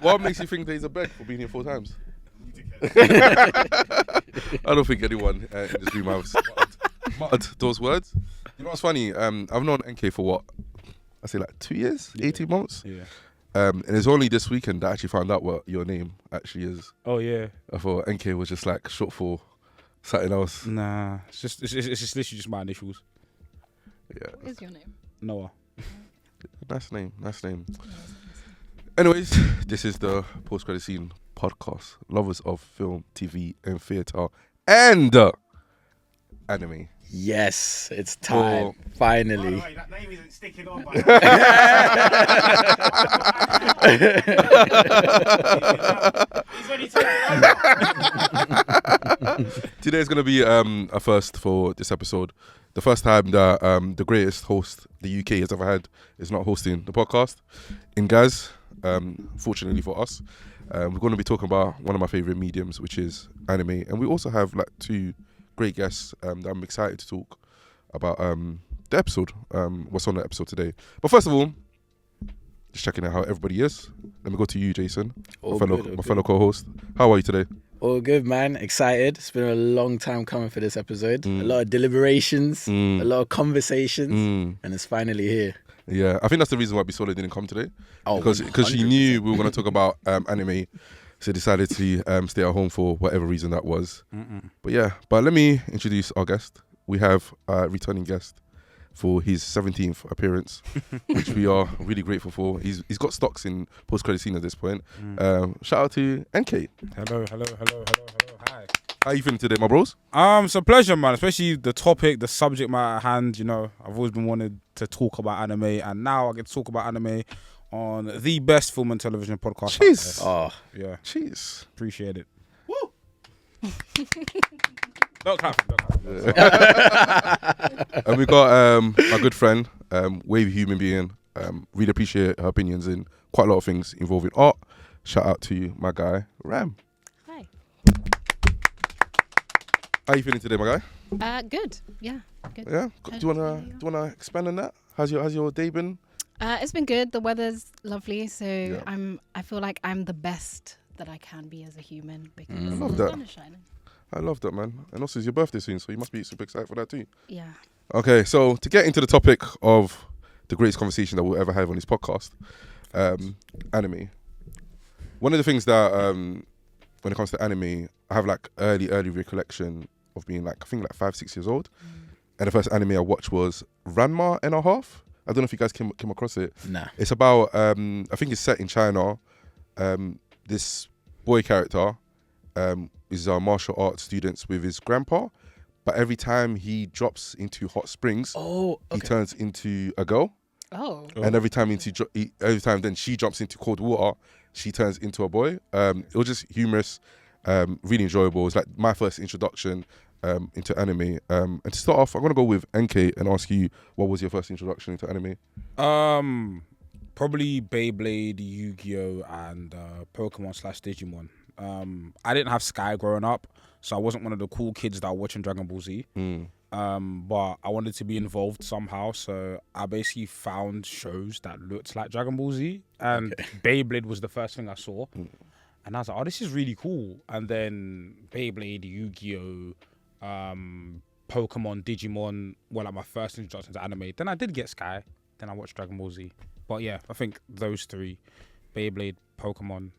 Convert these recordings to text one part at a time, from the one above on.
What makes you think there's a beg for being here 4 times? I don't think anyone in this room has muttered those words. You know what's funny? I've known NK for what? I say like 2 years, 18 months. Yeah. And it's only this weekend that I actually found out what your name actually is. Oh yeah. I thought NK was just like short for something else. Nah, it's just literally just my initials. Yeah. What is your name? Noah. Nice name. Anyways, this is the post-credit scene podcast. Lovers of film, TV, and theatre, and anime. Yes, it's time. Finally. By the way, that name isn't sticking on. He's already taken over. Today's going to be a first for this episode. The first time that the greatest host the UK has ever had is not hosting the podcast in Gaz. Fortunately for us, we're going to be talking about one of my favorite mediums, which is anime, and we also have like 2 great guests that I'm excited to talk about the episode, what's on the episode today. But first of all, just checking out how everybody is. Let me go to you, Jason, my fellow co-host. How are you today? All good, man. Excited. It's been a long time coming for this episode. A lot of deliberations, a lot of conversations, and it's finally here. Yeah, I think that's the reason why Bisola didn't come today. Oh, because she knew we were going to talk about anime, so decided to stay at home for whatever reason that was. But let me introduce our guest. We have a returning guest for his 17th appearance, which we are really grateful for. He's got stocks in post-credit scene at this point. Shout out to NK. Hello. Hi. How you feeling today, my bros? It's a pleasure, man. Especially the topic, the subject matter at hand. You know, I've always been wanting to talk about anime, and now I get to talk about anime on the best film and television podcast. Jeez. Oh, Yeah. Jeez. Appreciate it. Woo! Don't clap. And we got my good friend, wavy human being. Really appreciate her opinions in quite a lot of things involving art. Shout out to my guy, Ram. Hi. How you feeling today, my guy? Good. Yeah. Good. Yeah. Do you wanna expand on that? How's your day been? It's been good. The weather's lovely, so Yeah. I feel like I'm the best that I can be as a human because Love the that. sun is shining. I love that, man. And also, it's your birthday soon, so you must be super excited for that too. Yeah. Okay, so to get into the topic of the greatest conversation that we'll ever have on this podcast, anime. One of the things that, when it comes to anime, I have like early recollection of being like, I think like 5-6 years old. And the first anime I watched was Ranma and a Half. I don't know if you guys came across it. nah. It's about, I think it's set in China. This boy character is a martial arts student with his grandpa. But every time he drops into hot springs, Oh, he okay. turns into a girl. Oh. And every time then she jumps into cold water, she turns into a boy. It was just humorous, really enjoyable. It was like my first introduction into anime. And to start off, I'm gonna go with NK and ask you, what was your first introduction into anime? Probably Beyblade, Yu-Gi-Oh, and Pokemon / Digimon. I didn't have Sky growing up, so I wasn't one of the cool kids that were watching Dragon Ball Z. But I wanted to be involved somehow, so I basically found shows that looked like Dragon Ball Z, and Beyblade was the first thing I saw. And I was like, oh, this is really cool. And then Beyblade, Yu-Gi-Oh, Pokemon, Digimon were like my first introduction to anime. Then I did get Sky, then I watched Dragon Ball Z. But yeah, I think those 3, Beyblade, Pokemon,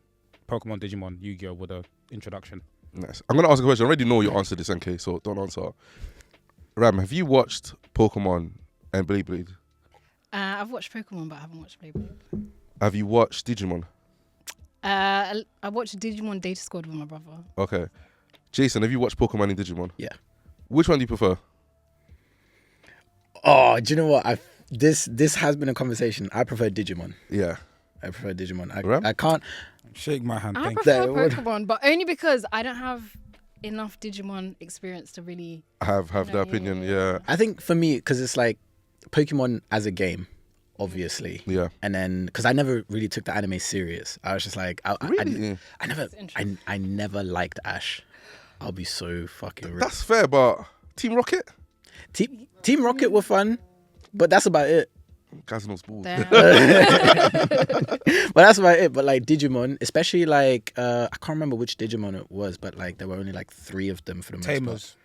Digimon, Yu-Gi-Oh were the introduction. Nice. I'm gonna ask a question. I already know your answer to this, NK, so don't answer. Ram, have you watched Pokemon and Beyblade? I've watched Pokemon, but I haven't watched Beyblade. Have you watched Digimon? I watched Digimon Data Squad with my brother. Okay. Jason, have you watched Pokemon and Digimon? Yeah. Which one do you prefer? Oh, do you know what? This has been a conversation. I prefer Digimon. Yeah. I prefer Digimon. Ram? I can't. Shake my hand, I thank you. prefer That would- Pokemon, but only because I don't have enough Digimon experience to really. Have the opinion, yeah. I think for me, because it's like Pokemon as a game, obviously. Yeah. And then, because I never really took the anime serious. I was just like, I never, interesting. I never liked Ash. I'll be so fucking real. That's fair, but Team Rocket? Team Rocket were fun, but that's about it. Guys knows balls. Damn. that's about it. But like Digimon, especially like I can't remember which Digimon it was, but like there were only like 3 of them for the most part. Tamers.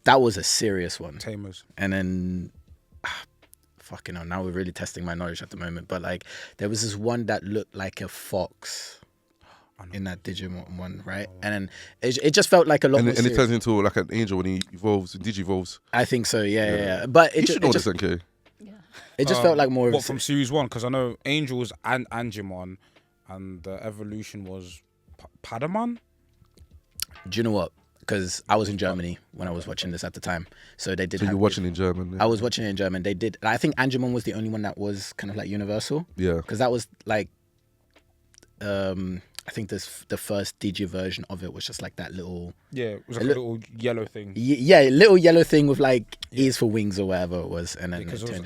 That was a serious one. Tamers. And then fucking hell, now we're really testing my knowledge at the moment. But like there was this one that looked like a fox in that Digimon one, right? And then it just felt like a lot more And it serious. turns into like an angel when he evolves, Digivolves. I think so, yeah. But You it should know just this, NK. it just felt like more of What, from series 1? Because I know Angels and Angemon, and the evolution was Padamon. Do you know what? Because I was in Germany when I was watching this at the time, so they did. So have you're watching in German. Yeah. I was watching it in German. They did. I think Angemon was the only one that was kind of like universal. Yeah. Because that was like, I think the first Digi version of it was just like that little, Yeah, it was like a little yellow thing. yeah, little yellow thing with like ears for wings or whatever it was, and then Because it it turned.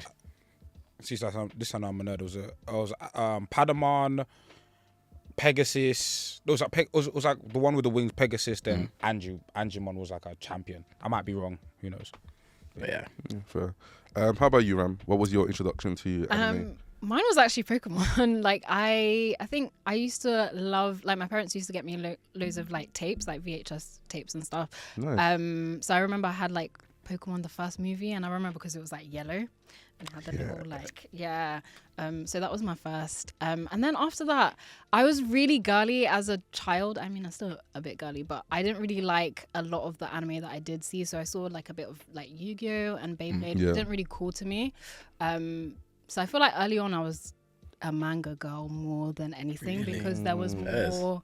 was, see, this time I'm a nerd. It was Padamon, Pegasus. It was like the one with the wings, Pegasus. Then Angemon was like a champion. I might be wrong. Who knows? But yeah. Yeah, fair. How about you, Ram? What was your introduction to anime? Mine was actually Pokemon. Like I think I used to love, like my parents used to get me loads of like tapes, like VHS tapes and stuff. Nice. So I remember I had like Pokemon the first movie, and I remember because it was like yellow and it had the little like so that was my first. And then after that, I was really girly as a child. I mean, I'm still a bit girly, but I didn't really like a lot of the anime that I did see. So I saw like a bit of like Yu-Gi-Oh and Beyblade. Yeah. It didn't really call to me. So I feel like early on I was a manga girl more than anything because there was more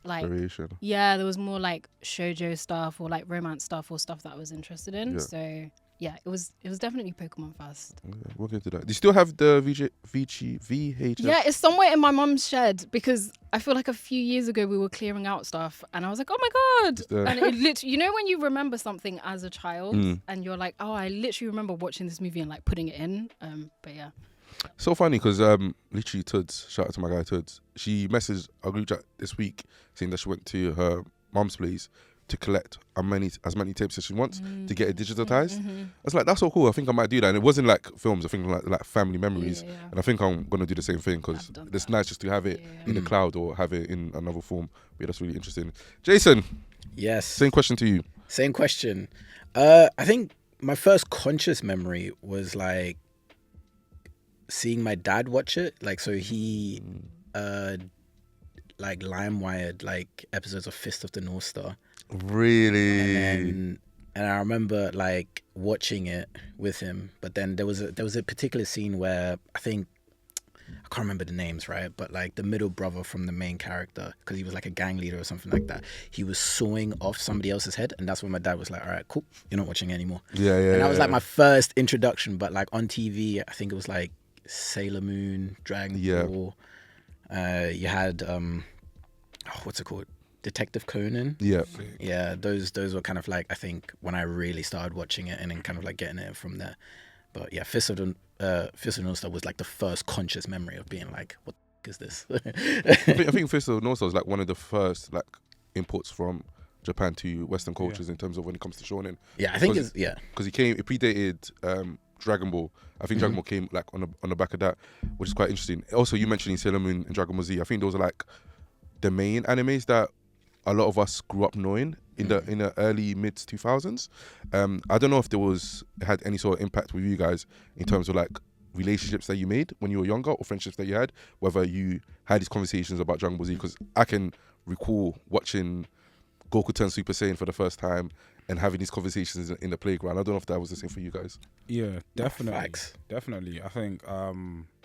like Variation. there was more like shojo stuff or like romance stuff or stuff that I was interested in. Yeah. So yeah, it was definitely Pokemon first. Okay, we'll get to that. Do you still have the VHS? Yeah, it's somewhere in my mum's shed because I feel like a few years ago we were clearing out stuff and I was like, oh my God. there. And it literally, you know, when you remember something as a child and you're like, oh, I literally remember watching this movie and like putting it in. But yeah. So funny because literally Tuds, shout out to my guy Tuds, she messaged our group chat this week saying that she went to her mum's place to collect as many tapes as she wants to get it digitized. I was like, that's so cool. I think I might do that. And it wasn't like films. I think like family memories. Yeah. And I think I'm gonna do the same thing because I've done it's that. nice just to have it in the cloud or have it in another form. But yeah, that's really interesting. Jason, Yes. same question to you. Same question. I think my first conscious memory was like seeing my dad watch it. Like, so he like LimeWired like episodes of Fist of the North Star. Really? And I remember like watching it with him, but then there was a particular scene where I think I can't remember the names, right? But like the middle brother from the main character, because he was like a gang leader or something like that, he was sawing off somebody else's head, and that's when my dad was like, "All right, cool, you're not watching it anymore." Yeah. And that was like my first introduction. But like on TV, I think it was like Sailor Moon, Dragon Ball. You had what's it called? Detective Conan. Yeah. Yeah, those were kind of like, I think, when I really started watching it and then kind of like getting it from there. But yeah, Fist of the North Star was like the first conscious memory of being like, what the f- is this? I think Fist of the North Star was like one of the first like imports from Japan to Western cultures in terms of when it comes to shonen. Yeah, I think Because- it's, yeah. Because it predated Dragon Ball. I think Dragon Ball came like on the back of that, which is quite interesting. Also, you mentioning Sailor Moon and Dragon Ball Z. I think those are like the main animes that a lot of us grew up knowing in the early mid 2000s. I don't know if it had any sort of impact with you guys in terms of like relationships that you made when you were younger or friendships that you had, whether you had these conversations about Dragon Ball Z. Because I can recall watching Goku turn Super Saiyan for the first time and having these conversations in the playground. I don't know if that was the same for you guys. Yeah, definitely. Facts. Definitely. I think,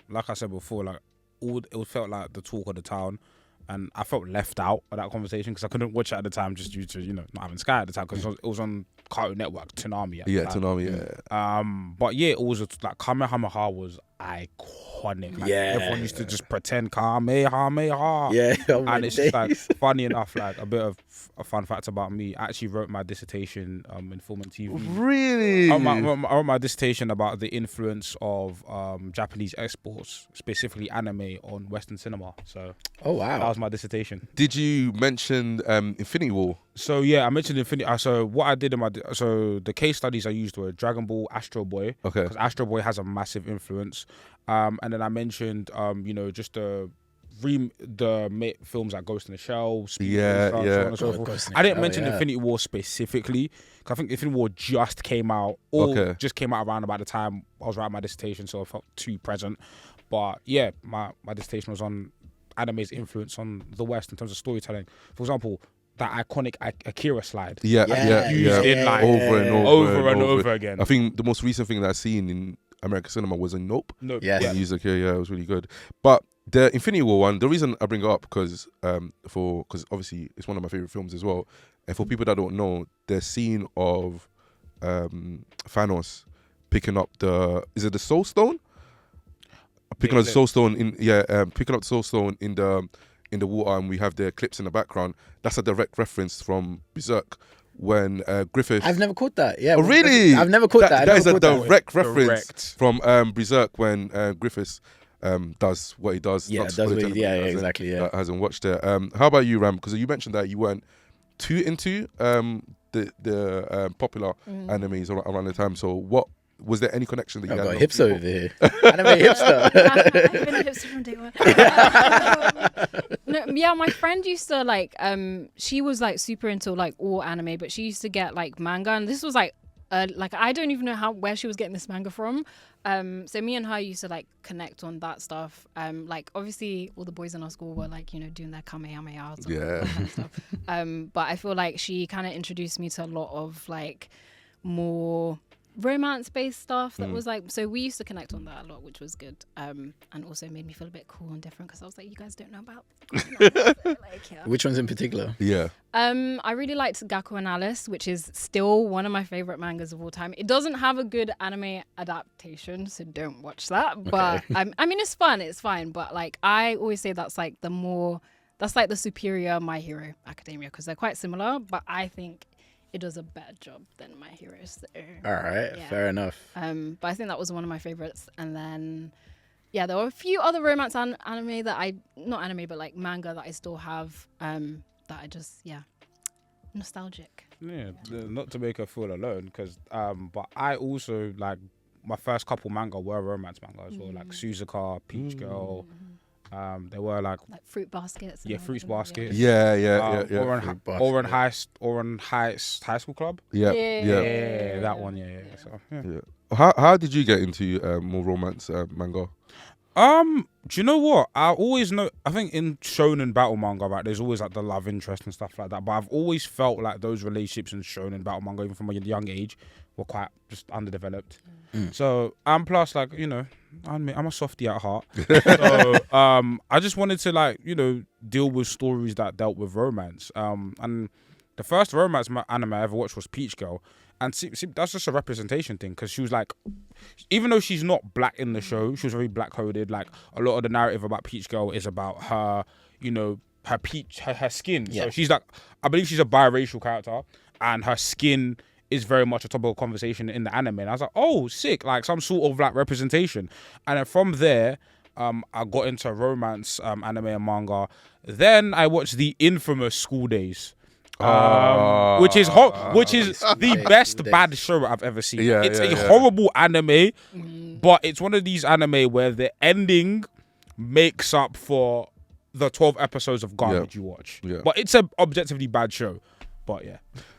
like I said before, like it felt like the talk of the town. And I felt left out of that conversation because I couldn't watch it at the time just due to, not having Sky at the time, because it was on Cartoon Network, Toonami. At the time. Toonami, yeah. But yeah, it was like Kamehameha was iconic. Like, Yeah. everyone used to just pretend Kamehameha. Yeah, oh my And it's just like, days. funny enough, like a bit of a fun fact about me. I actually wrote my dissertation in film and TV. Really? I wrote my dissertation about the influence of Japanese exports, specifically anime, on Western cinema. So Oh, that wow. was my dissertation. Did you mention Infinity War? So yeah, I mentioned Infinity. So what I did in so the case studies I used were Dragon Ball, Astro Boy, Okay. because Astro Boy has a massive influence. And then I mentioned just the films like Ghost in the Shell, Speed Yeah, Racer, yeah. so on and so God, forth. Ghost in the I didn't Shell, mention yeah. Infinity War specifically. 'Cause I think Infinity War just came out, just came out around about the time I was writing my dissertation, so I felt too present. But yeah, my dissertation was on anime's influence on the West in terms of storytelling. For example, that iconic Akira slide. Yeah, Used in like over and over again. I think the most recent thing that I've seen in American cinema was in Nope. No, Yes. When he used Akira, yeah, it was really good. But the Infinity War one, the reason I bring it up because obviously it's one of my favorite films as well. And for people that don't know, the scene of Thanos picking up is it the Soul Stone? Picking up the Soul Stone picking up the Soul Stone in the water, and we have the clips in the background. That's a direct reference from Berserk when Griffith. I've never caught that. Yeah. Oh, really? I've never caught that. That is a Never caught that. direct reference from Berserk when Griffith does what he does. Yeah, Not does spoiler what to he- yeah, anybody yeah, exactly, yeah. that hasn't watched it. How about you, Ram? Because you mentioned that you weren't too into the popular animes around the time. So what was there any connection that you I've had? got a hipster over here. Anime hipster. I've been a hipster from day one. No, yeah, my friend used to like she was like super into like all anime, but she used to get like manga, and this was like I don't even know where she was getting this manga from. So me and her used to like connect on that stuff. Like obviously all the boys in our school were like, you know, doing their kamehameha and Yeah. that kind of stuff. But I feel like she kind of introduced me to a lot of like more romance based stuff that was like, so we used to connect on that a lot, which was good, and also made me feel a bit cool and different because I was like, you guys don't know about like, yeah. Which ones in particular? Yeah. I really liked Gakkou and Alice, which is still one of my favorite mangas of all time. It doesn't have a good anime adaptation, so don't watch that, but I mean it's fun, it's fine, but like I always say that's like the superior My Hero Academia because they're quite similar, but I think it does a better job than My Hero. So, All right, yeah. fair enough. But I think that was one of my favorites. And then, yeah, there were a few other romance anime that not anime, but like manga that I still have. That I just, nostalgic. Yeah, not to make her feel alone, because but I also like my first couple manga were romance manga as well, like Suzuka, Peach Girl. They were like Fruit baskets. yeah, Fruits Baskets. Yeah. Oran Heights High School Club. Yeah. Yeah, that one. Yeah. So yeah. How did you get into more romance manga? Do you know what? I think in shonen battle manga, right, there's always like the love interest and stuff like that. But I've always felt like those relationships in shonen battle manga, even from a young age, were quite just underdeveloped. So and plus, like, you know, I'm a softie at heart. So I just wanted to like, you know, deal with stories that dealt with romance. And the first romance anime I ever watched was Peach Girl. And see, that's just a representation thing, because she was like, even though she's not black in the show, she was very black coded. Like a lot of the narrative about Peach Girl is about her, you know, her skin. Yeah. So she's like, I believe she's a biracial character, and her skin is very much a topic of conversation in the anime. And I was like, oh, sick, like some sort of like representation. And then from there, I got into romance anime and manga. Then I watched the infamous School Days. Which is the best bad show I've ever seen. It's a horrible anime, but it's one of these anime where the ending makes up for the 12 episodes of garbage you watch. But it's a objectively bad show. But yeah,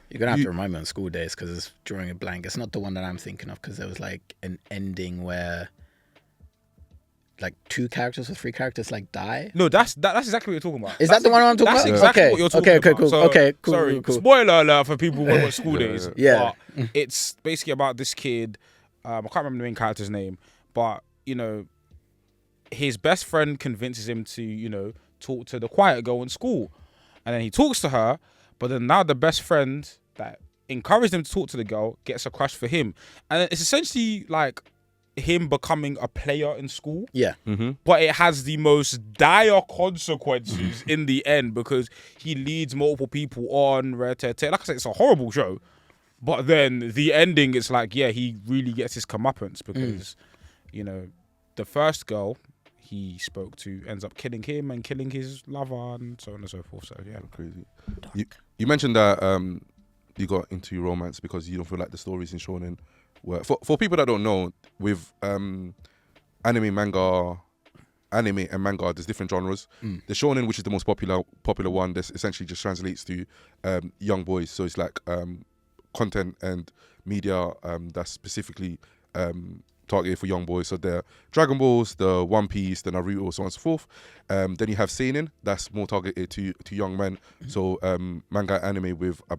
You're gonna have to remind me on School Days because it's drawing a blank. It's not the one that I'm thinking of, because there was like an ending where like 2 characters or 3 characters like die. no, that's exactly what you're talking about. Is that the one I'm talking That's about? exactly Okay, what you're talking okay, about. cool. So, Okay, cool, Sorry, cool. spoiler alert for people who watch School Days. Yeah. But it's basically about this kid. I can't remember the main character's name, but you know, his best friend convinces him to, you know, talk to the quiet girl in school, and then he talks to her. But then now the best friend that encouraged him to talk to the girl gets a crush for him, and it's essentially like him becoming a player in school. Yeah. But it has the most dire consequences in the end, because he leads multiple people on. Like I said, it's a horrible show. But then the ending, it's like, yeah, he really gets his comeuppance, because, you know, the first girl he spoke to ends up killing him and killing his lover and so on and so forth. So, yeah. Crazy. You mentioned that you got into romance because you don't feel like the stories in shonen were... For people that don't know, with anime, manga, anime and manga, there's different genres. The shonen, which is the most popular one, this essentially just translates to young boys. So it's like content and media that's specifically targeted for young boys. So the Dragon Balls, the One Piece, the Naruto, so on and so forth. Then you have seinen, that's more targeted to young men. So manga, anime with a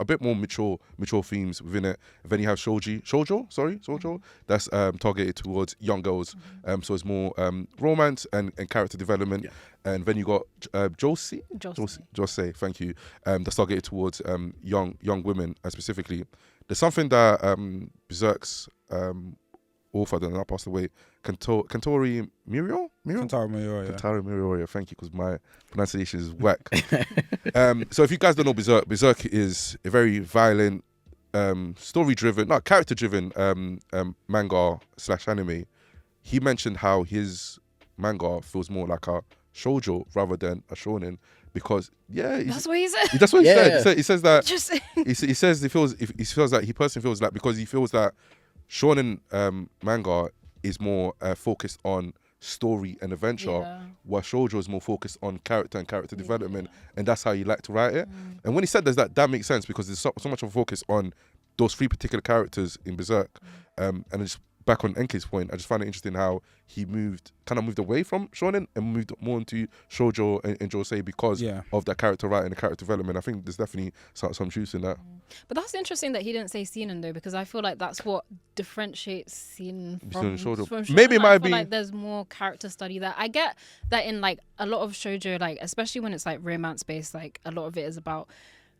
bit more mature themes within it. Then you have shojo, that's targeted towards young girls. So it's more romance and character development. Yeah. And then you got josei, thank you. That's targeted towards young women specifically. There's something that Berserk's author that now passed away, Kantori Mirio? Kentaro Miura, yeah. Kentaro Mirio, thank you, because my pronunciation is whack. So if you guys don't know Berserk is a very violent, character-driven manga / anime. He mentioned how his manga feels more like a shojo rather than a shonen because That's what he said. that's what he Yeah. said. He says that Just he says he feels that he personally feels that because he feels that shonen manga is more focused on story and adventure, while shoujo is more focused on character and character development, and that's how you like to write it. And when he said that makes sense because there's so much of a focus on those 3 particular characters in Berserk. And just back on Enke's point, I just find it interesting how he moved away from shonen and moved more into shoujo and josei because of that character writing and character development. I think there's definitely some truth in that. But that's interesting that he didn't say seinen though, because I feel like that's what differentiates seinen from shoujo. Maybe it might I feel be like there's more character study there. I get that in like a lot of shoujo, like especially when it's like romance based, like a lot of it is about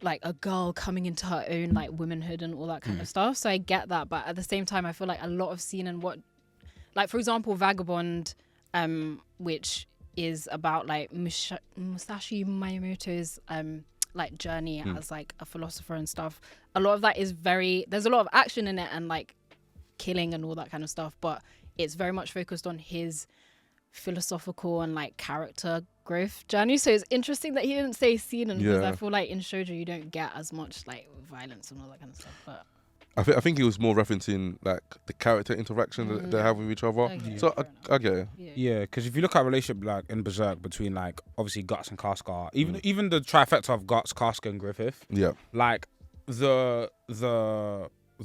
like a girl coming into her own like womanhood and all that kind of stuff. So I get that, but at the same time, I feel like a lot of seinen, like for example, Vagabond, which is about like Musashi Miyamoto's like journey as like a philosopher and stuff. A lot of that is there's a lot of action in it and like killing and all that kind of stuff, but it's very much focused on his philosophical and like character growth journey. So it's interesting that he didn't say seinen because I feel like in shoujo you don't get as much like violence and all that kind of stuff. But I think he was more referencing like the character interaction that they have with each other. Okay, So I get it. Yeah, because if you look at relationship like in Berserk between like obviously Guts and Casca, even the trifecta of Guts, Casca, and Griffith, like the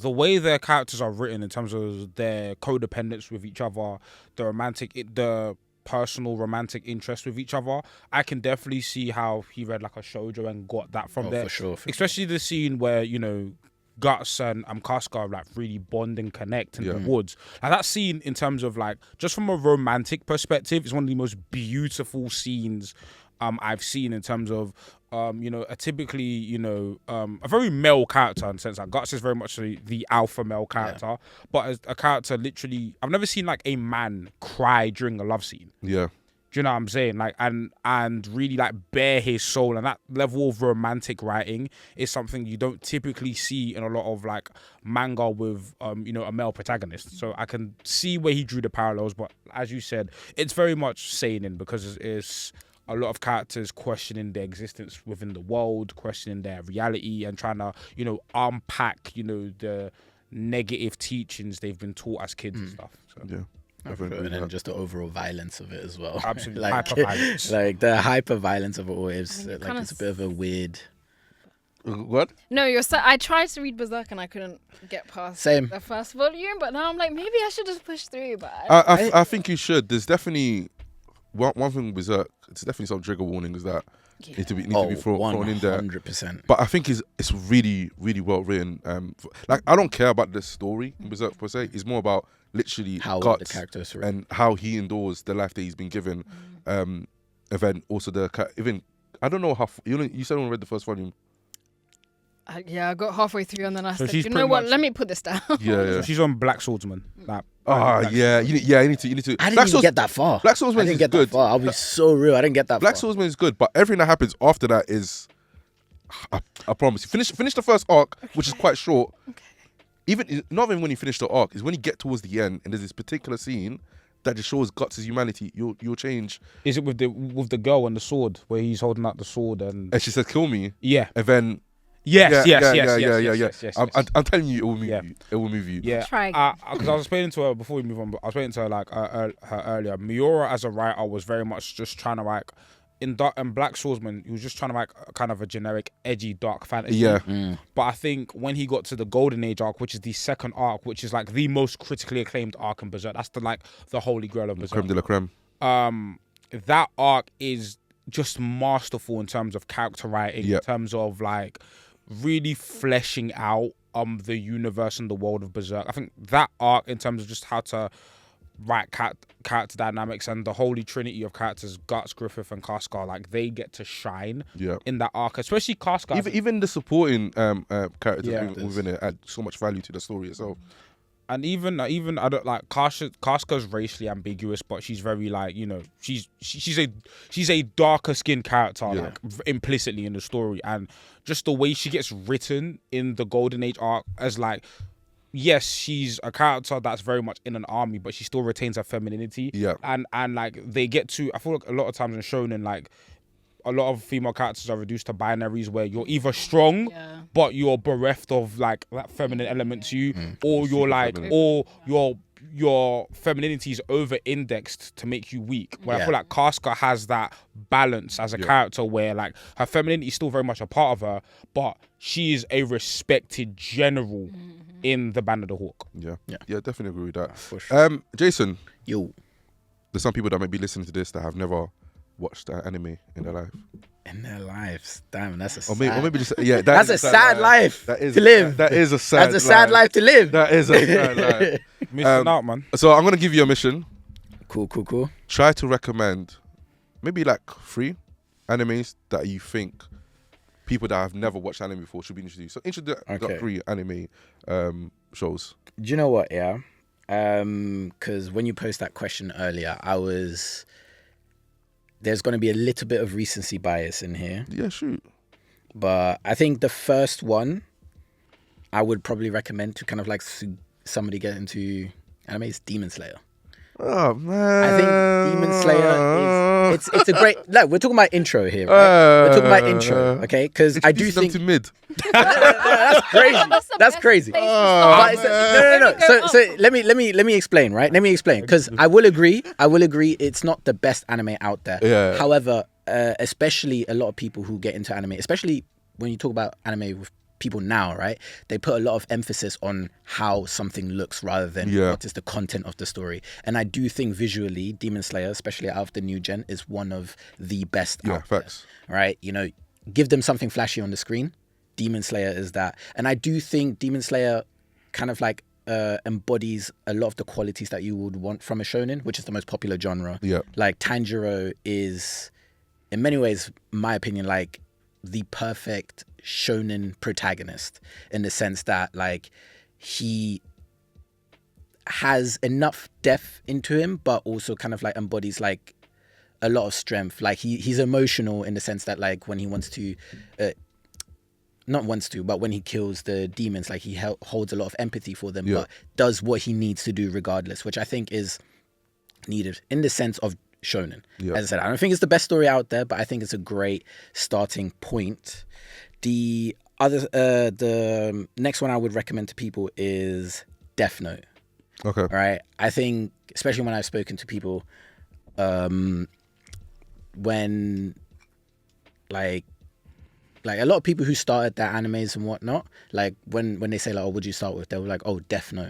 way their characters are written in terms of their codependence with each other, the personal romantic interest with each other, I can definitely see how he read like a shoujo and got that from there. For sure. Especially the scene where, you know, Guts and Casca like really bond and connect in the woods. Like that scene in terms of like, just from a romantic perspective, is one of the most beautiful scenes I've seen in terms of you know, a typically, you know, a very male character in the sense that Guts is very much the alpha male character, but as a character literally, I've never seen like a man cry during a love scene. Yeah. Do you know what I'm saying? Like, and really like bare his soul, and that level of romantic writing is something you don't typically see in a lot of like manga with you know, a male protagonist. So I can see where he drew the parallels, but as you said, it's very much seinen because it's a lot of characters questioning their existence within the world, questioning their reality, and trying to, you know, unpack, you know, the negative teachings they've been taught as kids and stuff. So. Yeah. And then just the overall violence of it as well. Absolutely. Like, hyper-violence. Like the hyper-violence of it all is like it's a bit of a weird... What? No, I tried to read Berserk and I couldn't get past the first volume, but now I'm like, maybe I should just push through. But I think you should. There's definitely one thing with Berserk. It's definitely some trigger warnings that need to be thrown in there. 100%. But I think it's really, really well written. Like, I don't care about the story in Berserk per se. It's more about literally how Guts the characters are and how he endures the life that he's been given. And then also even I don't know how you said when I read the first volume. Yeah, I got halfway through and then I said, you know what? Let me put this down. So she's on Black Swordsman. Like, you need to. I didn't even get that far. Black Swordsman is good. Far. I'll be so real. I didn't get that Black far. Swordsman is good, but everything that happens after that is, I promise you, finish the first arc, which is quite short. Not even when you finish the arc, is when you get towards the end and there's this particular scene that just shows Guts' humanity. You'll change. Is it with the girl and the sword where he's holding out the sword and she says, "Kill me." Yeah, and then Yes. I'm telling you, it will move Yeah. you. It will move you. Yeah, Try because I was explaining to her before we move on. I was explaining to her like her earlier. Miura as a writer was very much just trying to like in Black Swordsman. He was just trying to write kind of a generic, edgy, dark fantasy. Yeah. But I think when he got to the Golden Age arc, which is the second arc, which is like the most critically acclaimed arc in Berserk, that's the holy grail of Berserk. Creme de la creme. That arc is just masterful in terms of character writing, Yep. in terms of like really fleshing out the universe and the world of Berserk. I think that arc, in terms of just how to write character dynamics and the holy trinity of characters, Guts, Griffith, and Cascar, like they get to shine in that arc, especially Cascar. Even the supporting characters Yeah. within it add so much value to the story itself. And even I don't like Casca's racially ambiguous, but she's very like, you know, she's a darker skinned character, like implicitly in the story, and just the way she gets written in the Golden Age arc as like, yes, she's a character that's very much in an army, but she still retains her femininity. Yeah. And like they get to, I feel like a lot of times in shonen, like a lot of female characters are reduced to binaries where you're either strong, but you're bereft of like that feminine element to you, or you're like, or your femininity is over-indexed to make you weak. Where I feel like Casca has that balance as a character where like her femininity is still very much a part of her, but she is a respected general in the Band of the Hawk. Yeah, definitely agree with that. For sure. Jason, Yo, there's some people that might be listening to this that have never watched anime in their life. in their lives, damn, that's a Or sad. maybe just yeah. That's a sad life That is to live. That is a sad. That's a sad life to live. That is a sad life. Missing out, man. So I'm gonna give you a mission. Cool. Try to recommend maybe like 3 animes that you think people that have never watched anime before should be introduced. So introduce Okay. 3 anime shows. Do you know what? Yeah, because when you posed that question earlier, there's going to be a little bit of recency bias in here, Yeah, shoot. but I think the first one I would probably recommend to kind of like somebody get into anime is Demon Slayer. Oh man, I think Demon Slayer is it's a great. No, we're talking about intro here, right? We're talking about intro, okay? Because I do think to mid. that's crazy. That's crazy. But no. So let me explain, right? Let me explain, because I will agree. It's not the best anime out there. Yeah. However, especially a lot of people who get into anime, especially when you talk about anime with people now, right? They put a lot of emphasis on how something looks rather than what is the content of the story. And I do think visually, Demon Slayer, especially out of the new gen, is one of the best out facts. there. Right? You know, give them something flashy on the screen. Demon Slayer is that. And I do think Demon Slayer kind of like embodies a lot of the qualities that you would want from a shonen, which is the most popular genre. Yeah. Like Tanjiro is, in many ways, my opinion, like the perfect shonen protagonist, in the sense that like he has enough depth into him, but also kind of like embodies like a lot of strength. Like he's emotional in the sense that like when he wants to but when he kills the demons, like he holds a lot of empathy for them, but does what he needs to do regardless, which I think is needed in the sense of shonen. As I said, I don't think it's the best story out there, but I think it's a great starting point. The next one I would recommend to people is Death Note. Okay. Right? I think, especially when I've spoken to people, when like a lot of people who started their animes and whatnot, like when they say like, oh, what'd you start with? They were like, oh, Death Note.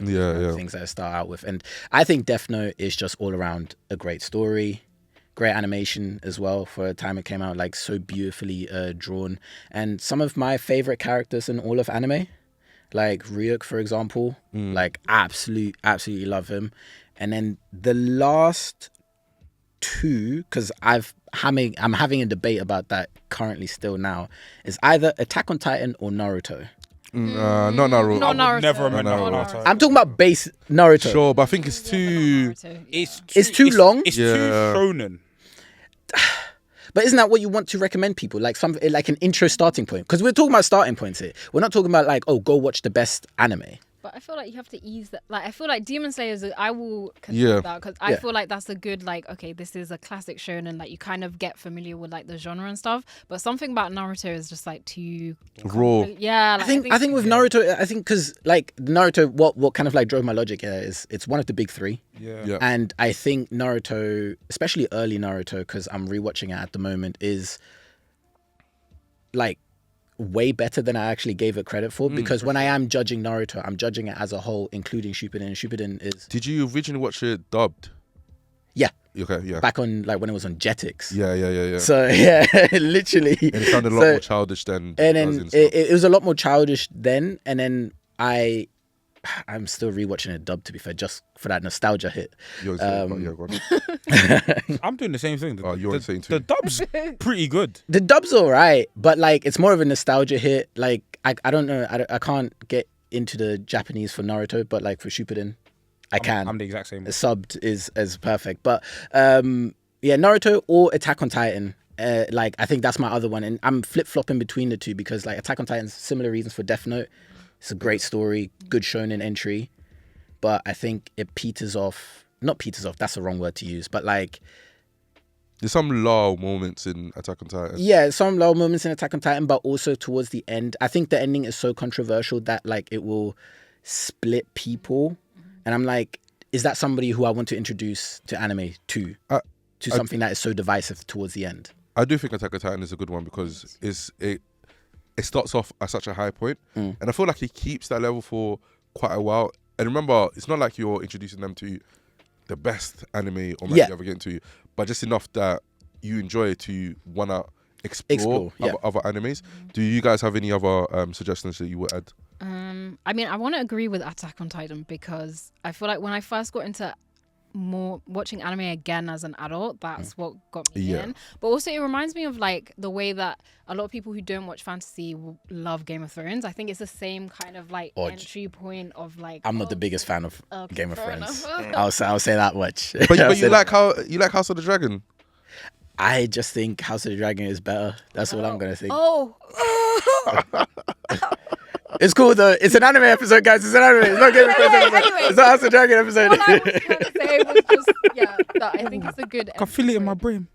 Things that I start out with. And I think Death Note is just all around a great story, great animation as well for a time it came out, like so beautifully drawn. And some of my favorite characters in all of anime, like Ryuk, for example, like absolutely love him. And then the last 2, because I'm having a debate about that currently still now, is either Attack on Titan or Naruto. Not Naruto. Not Naruto. Never recommend Not Naruto. I'm talking about base Naruto. Sure, but I think it's too. It's too long? It's too shonen. But isn't that what you want to recommend people? Like like an intro starting point? Because we're talking about starting points here. We're not talking about like, oh, go watch the best anime. But I feel like you have to ease that. Like, I feel like Demon Slayer I will consider that because I feel like that's a good, like, okay, this is a classic shonen. Like, you kind of get familiar with like the genre and stuff. But something about Naruto is just like too Raw. Yeah, like, I think with Naruto, I think because like Naruto, what kind of like drove my logic here is it's one of the big three. Yeah. And I think Naruto, especially early Naruto, because I'm rewatching it at the moment, is like way better than I actually gave it credit for. Because when I am judging Naruto, I'm judging it as a whole, including Shippuden. Shippuden is Did you originally watch it dubbed? yeah. Okay, yeah. Back on like when it was on Jetix. Yeah. So yeah, literally. And it sounded a lot more childish than. And then it was a lot more childish then, and then I'm still rewatching it dubbed, to be fair, just for that nostalgia hit. Go on. I'm doing the same thing. You're saying too. The dub's pretty good. The dub's alright, but like it's more of a nostalgia hit. Like I don't know, I can't get into the Japanese for Naruto, but like for Shippuden, I can. I'm the exact same. Subbed is perfect, but yeah, Naruto or Attack on Titan. Like I think that's my other one, and I'm flip flopping between the two because like Attack on Titan, similar reasons for Death Note. It's a great story, good shonen entry, but I think it peters off. Not peters off. That's the wrong word to use, but like There's some lull moments in Attack on Titan. yeah, some low moments in Attack on Titan, but also towards the end, I think the ending is so controversial that like it will split people, and I'm like, is that somebody who I want to introduce to anime to something that is so divisive towards the end? I do think Attack on Titan is a good one because it starts off at such a high point, and I feel like it keeps that level for quite a while. And remember, it's not like you're introducing them to the best anime or manga you ever get into, but just enough that you enjoy it to want to explore other animes. Do you guys have any other suggestions that you would add? I mean, I want to agree with Attack on Titan because I feel like when I first got into more watching anime again as an adult, that's what got me in. But also it reminds me of like the way that a lot of people who don't watch fantasy love Game of Thrones. I think it's the same kind of like entry point of like I'm not the biggest fan of Game of Thrones. I'll say that much. But you like House of the Dragon? I just think House of the Dragon is better. That's what I'm gonna think. It's cool though. It's an anime episode, guys. It's an anime. It's not Game of Thrones episode. Anyway, it's not House of the Dragon episode. What I was trying to say was just that I think it's a good. I can feel it in my brain.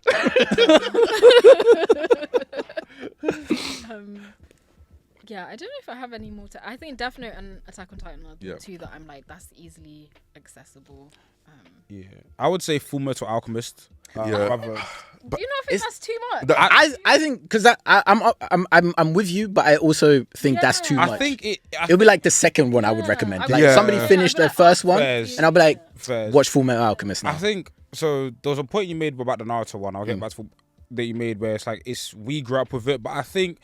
Yeah, I don't know if I have any more. I think Death Note and Attack on Titan are the two that I'm like, that's easily accessible. Yeah, I would say Full Metal Alchemist. Do you not think that's too much? I think because I'm with you, but I also think that's too much. I think it'll be like the second one I would recommend. Like somebody finished their first one, and I'll be like, watch Full Metal Alchemist now. I think so. There was a point you made about the Naruto one. I'll get back to that you made where it's like we grew up with it, but I think.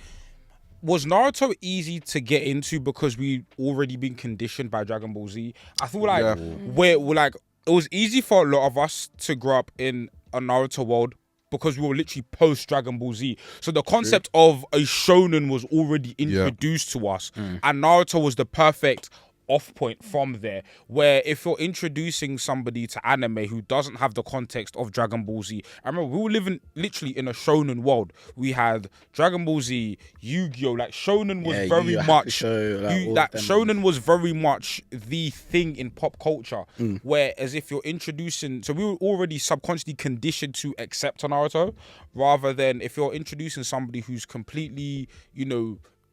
Was Naruto easy to get into because we already been conditioned by Dragon Ball Z? I feel like we're like it was easy for a lot of us to grow up in a Naruto world because we were literally post Dragon Ball Z. So the concept of a shonen was already introduced to us, and Naruto was the perfect off point from there, where if you're introducing somebody to anime who doesn't have the context of Dragon Ball Z, I remember we were living literally in a shonen world. We had Dragon Ball Z, Yu-Gi-Oh! Like shonen was very much shonen was very much the thing in pop culture. Whereas if you're introducing, so we were already subconsciously conditioned to accept Naruto, rather than if you're introducing somebody who's completely,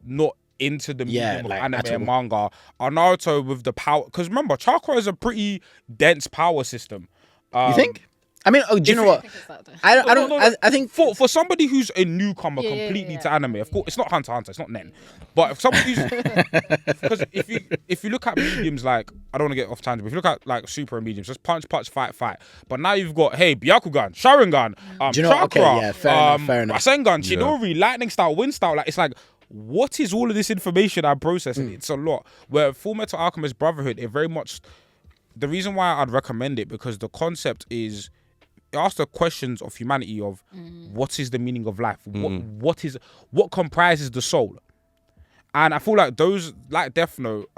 not into the medium of anime and manga, Naruto with the power, because remember chakra is a pretty dense power system. You think? I mean, do you know what? I think for somebody who's a newcomer completely to anime, of course it's not Hunter x Hunter, it's not Nen, but if somebody who's because if you look at mediums, like I don't want to get off tangent, but if you look at like super mediums, just punch, fight, but now you've got Byakugan, Sharingan, chakra, fair enough. Rasengan, Chidori, lightning style, wind style, like it's like, what is all of this information I'm processing? It's a lot. Where Full Metal Alchemist Brotherhood, it very much, the reason why I'd recommend it, because the concept is, it asks the questions of humanity of what is the meaning of life? What comprises the soul? And I feel like those, like Death Note,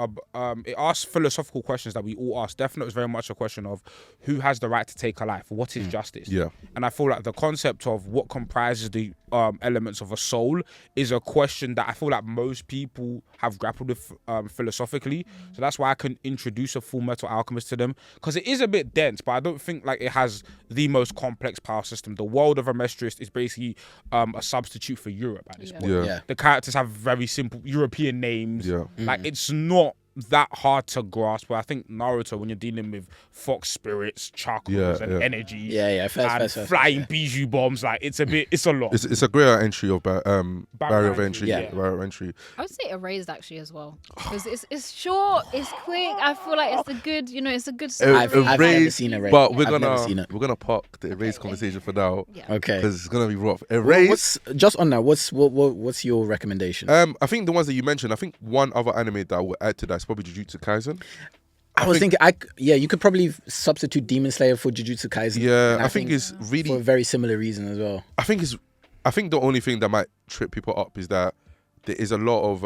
it asks philosophical questions that we all ask. Death Note is very much a question of who has the right to take a life? What is justice? Yeah. And I feel like the concept of what comprises elements of a soul is a question that I feel like most people have grappled with philosophically. So that's why I can introduce a Full Metal Alchemist to them, because it is a bit dense, but I don't think like it has the most complex power system. The world of Amestrist is basically a substitute for Europe at this point. Yeah. The characters have very simple European names. Yeah. Like it's not that hard to grasp. But I think Naruto, when you're dealing with fox spirits, chakras, and energy, Yeah, and flying bijou bombs, like it's a lot. It's a greater entry of barrier of entry. yeah. Barrier of entry. I would say Erased actually as well, because it's short, it's quick. I feel like it's a good, it's a good story. I've never Erased, seen Erased. but we're I've never seen it. gonna park the Erased conversation for now Yeah. Okay. because it's gonna be rough. Well, Erased. just on that, what's your recommendation? I think the ones that you mentioned. I think one other anime that I would add to that is probably Jujutsu Kaisen. I was thinking, you could probably substitute Demon Slayer for Jujutsu Kaisen. Yeah, And I think it's for a really. very similar reason as well. I think the only thing that might trip people up is that there is a lot of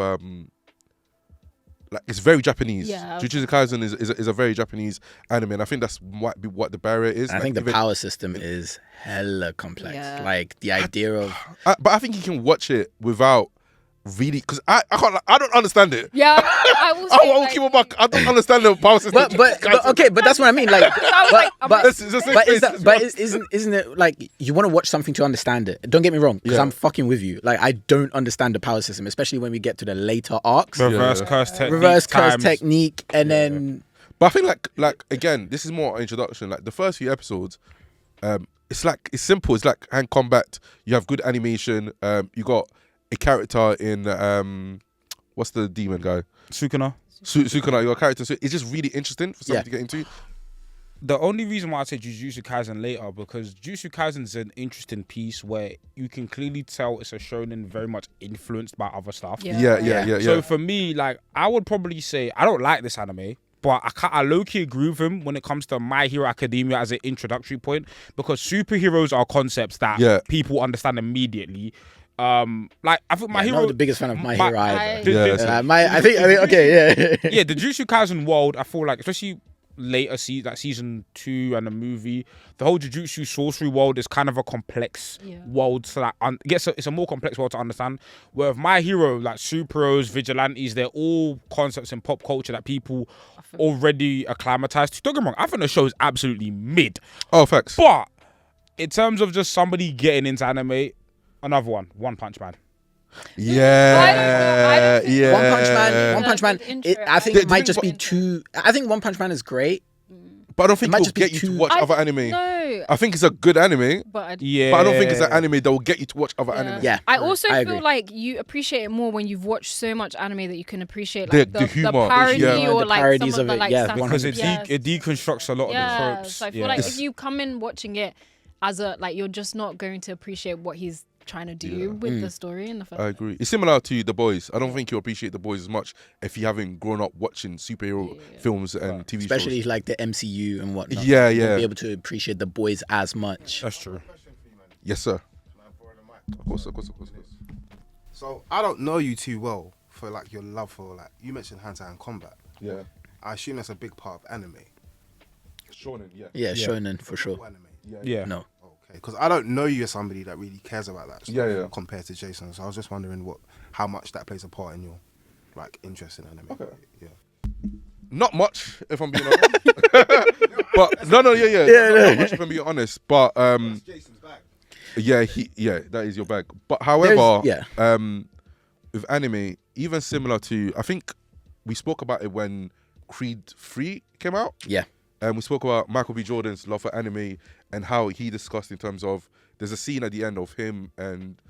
like it's very Japanese. Yeah. Jujutsu Kaisen is a very Japanese anime, and I think that's might be what the barrier is. And I Like, think the even- power system is hella complex. Yeah. Like the idea of but I think you can watch it without really, because I don't understand it. Yeah, I will. I Say, will like, keep it back. I don't understand the power system. but okay, but that's what I mean. Like, Let's just say faces, bro. isn't it like you want to watch something to understand it? Don't get me wrong, because Yeah. I'm fucking with you. Like, I don't understand the power system, especially when we get to the later arcs. Reverse Yeah. curse technique. Reverse curse times- technique, and then But I think like again, this is more an introduction. Like the first few episodes, it's simple. It's like hand combat. You have good animation. You got a character in what's the demon guy? Sukuna. Sukuna. You got a character. So it's just really interesting for something Yeah. to get into. The only reason why I say Jujutsu Kaisen later, because Jujutsu Kaisen is an interesting piece where you can clearly tell it's a shonen very much influenced by other stuff. Yeah. Yeah. So for me, like, I would probably say I don't like this anime, but I low-key agree with him when it comes to My Hero Academia as an introductory point, because superheroes are concepts that people understand immediately. Like I think My I'm Hero. not the biggest fan of My Hero either. Yeah, I think okay, yeah. Yeah, the Jujutsu Kaisen world, I feel like, especially later like season 2 and the movie, the whole Jujutsu sorcery world is kind of a complex world. So like, it's a more complex world to understand. Where with My Hero, like superheroes, vigilantes, they're all concepts in pop culture that people already acclimatized to. Don't get me wrong, I think the show is absolutely mid. Oh, facts. But in terms of just somebody getting into anime, another One Punch Man. Yeah. I don't think Yeah. One Punch Man. Good intro. I think The it might thing just be about- too. I think One Punch Man is great. But I don't think might it'll just be get you to too- watch other anime. No, I think it's a good anime, but Yeah. but I don't think it's an anime that will get you to watch other anime. Yeah, I also I feel agree. like you appreciate it more when you've watched so much anime that you can appreciate The like the humor, parody yeah. or The like parodies some of of the it, like yeah, satire. Because it Yes. deconstructs a lot of the Yeah, tropes. so I feel like if you come in watching it as a like, you're just not going to appreciate what he's trying to do with the story in the first. I agree. It's similar to The Boys. I don't think you appreciate The Boys as much if you haven't grown up watching superhero films and TV Especially shows. like the MCU and whatnot. Yeah, You won't yeah. be able to appreciate the boys as much. That's true. Yes, sir. Can I borrow the mic? Of course. So I don't know you too well for like your love for like you mentioned hand-to-hand combat. Yeah. I assume that's a big part of anime. Shonen, yeah. Yeah, shonen for sure. What anime? Yeah. No. Okay, because I don't know you as somebody that really cares about that stuff Yeah. compared to Jason. So I was just wondering how much that plays a part in your like interest in anime. Okay. Yeah. Not much, if I'm being honest. But no, not much, if I'm being honest. But Jason's back. yeah, that is your bag. But however, There's- with anime, even similar to, I think we spoke about it when Creed 3 came out. Yeah. We spoke about Michael B. Jordan's love for anime and how he discussed in terms of there's a scene at the end of him and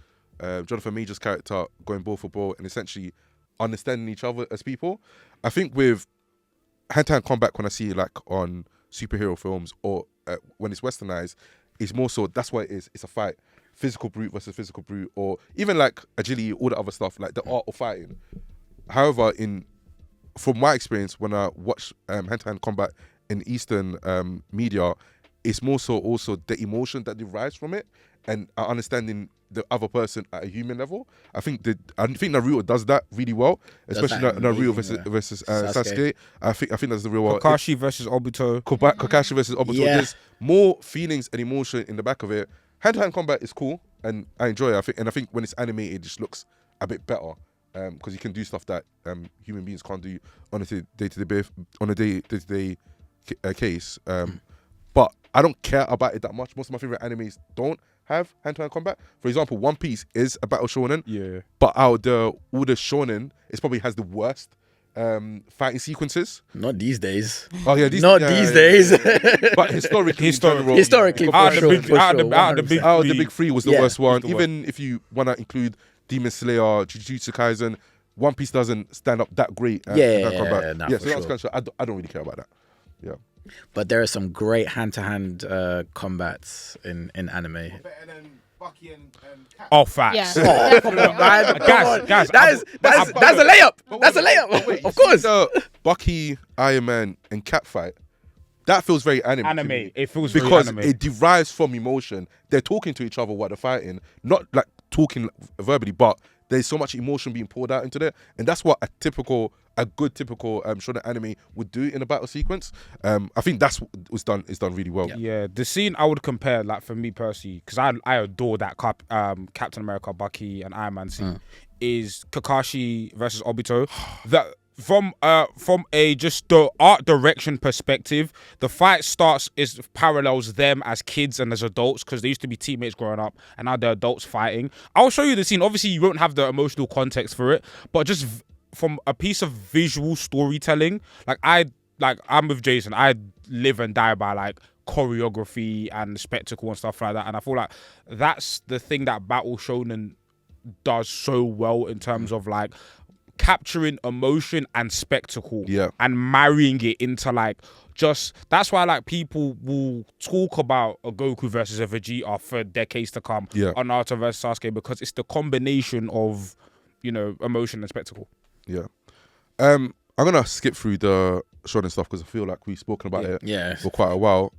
Jonathan Major's character going ball for ball and essentially understanding each other as people. I think with hand-to-hand combat, when I see like on superhero films or when it's westernized, it's more so that's what it is. It's a fight, physical brute versus physical brute, or even like agility, all the other stuff, like the art of fighting. However, from my experience, when I watch hand-to-hand combat in Eastern media, it's more so also the emotion that derives from it and understanding the other person at a human level. I think Naruto does that really well, especially that Naruto amazing, versus Sasuke. Sasuke. I think that's the real one. Kakashi versus Obito. Kakashi versus Obito. Yeah. There's more feelings and emotion in the back of it. Hand-to-hand combat is cool. and I enjoy it. I think when it's animated, it just looks a bit better because you can do stuff that human beings can't do on a day-to-day case. But I don't care about it that much. Most of my favorite animes don't have hand-to-hand combat. For example, One Piece is a battle shonen. Yeah. But all the shonen, it probably has the worst fighting sequences. Not these days. Oh yeah, These days. But historically, Historically, Out for of the sure, big- for out of sure, the- out of the 100%. big- the big three was the Yeah, worst one. the Even if you want to include Demon Slayer, Jujutsu Kaisen, One Piece doesn't stand up that great. Yeah, combat. nah, Yeah, for so that's sure. kind of, I don't really care about that. Yeah. But there are some great hand-to-hand combats in anime. Better than Bucky and Cat. Oh, facts. Yeah. Oh, come on, man. Come Guys, on. guys, that's a layup. That's a layup. Of course. The Bucky, Iron Man, and Cat fight, that feels very anime. to Anime. me. It feels very because anime. it derives from emotion. They're talking to each other while they're fighting, not like talking verbally, but there's so much emotion being poured out into it, and that's what a good typical shonen anime would do in a battle sequence. I think that's is done really well. Yeah, the scene I would compare, like for me personally, because I adore that Captain America, Bucky, and Iron Man scene, is Kakashi versus Obito. That from a just the art direction perspective, the fight parallels them as kids and as adults because they used to be teammates growing up and now they're adults fighting. I'll show you the scene. Obviously, you won't have the emotional context for it, but just from a piece of visual storytelling, I'm with Jason. I live and die by like choreography and spectacle and stuff like that, and I feel like that's the thing that battle shonen does so well in terms of like capturing emotion and spectacle, and marrying it into like just that's why like people will talk about a Goku versus a Vegeta for decades to come, on Naruto versus Sasuke, because it's the combination of emotion and spectacle. Yeah. I'm gonna skip through the shonen stuff because I feel like we've spoken about it for quite a while.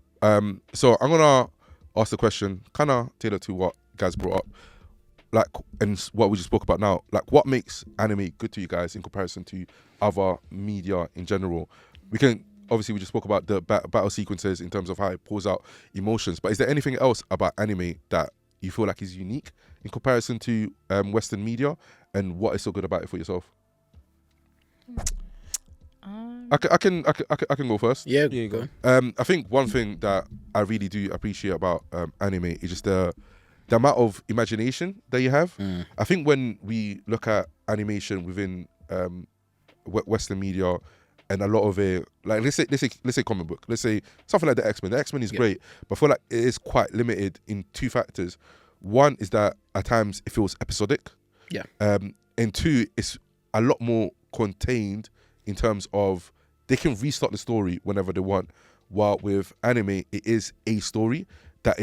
So I'm gonna ask the question, kind of tailored to what guys brought up, like, and what we just spoke about now. Like, what makes anime good to you guys in comparison to other media in general? We just spoke about the battle sequences in terms of how it pulls out emotions, but is there anything else about anime that you feel like is unique in comparison to Western media, and what is so good about it for yourself? I can go first. Yeah, you go. I think one thing that I really do appreciate about anime is just the amount of imagination that you have. I think when we look at animation within Western media, and a lot of it, like let's say comic book, let's say something like the X-Men. The X-Men is great, but I feel like it is quite limited in two factors. One is that at times it feels episodic. Yeah. And two, it's a lot more contained in terms of they can restart the story whenever they want. While with anime, it is a story that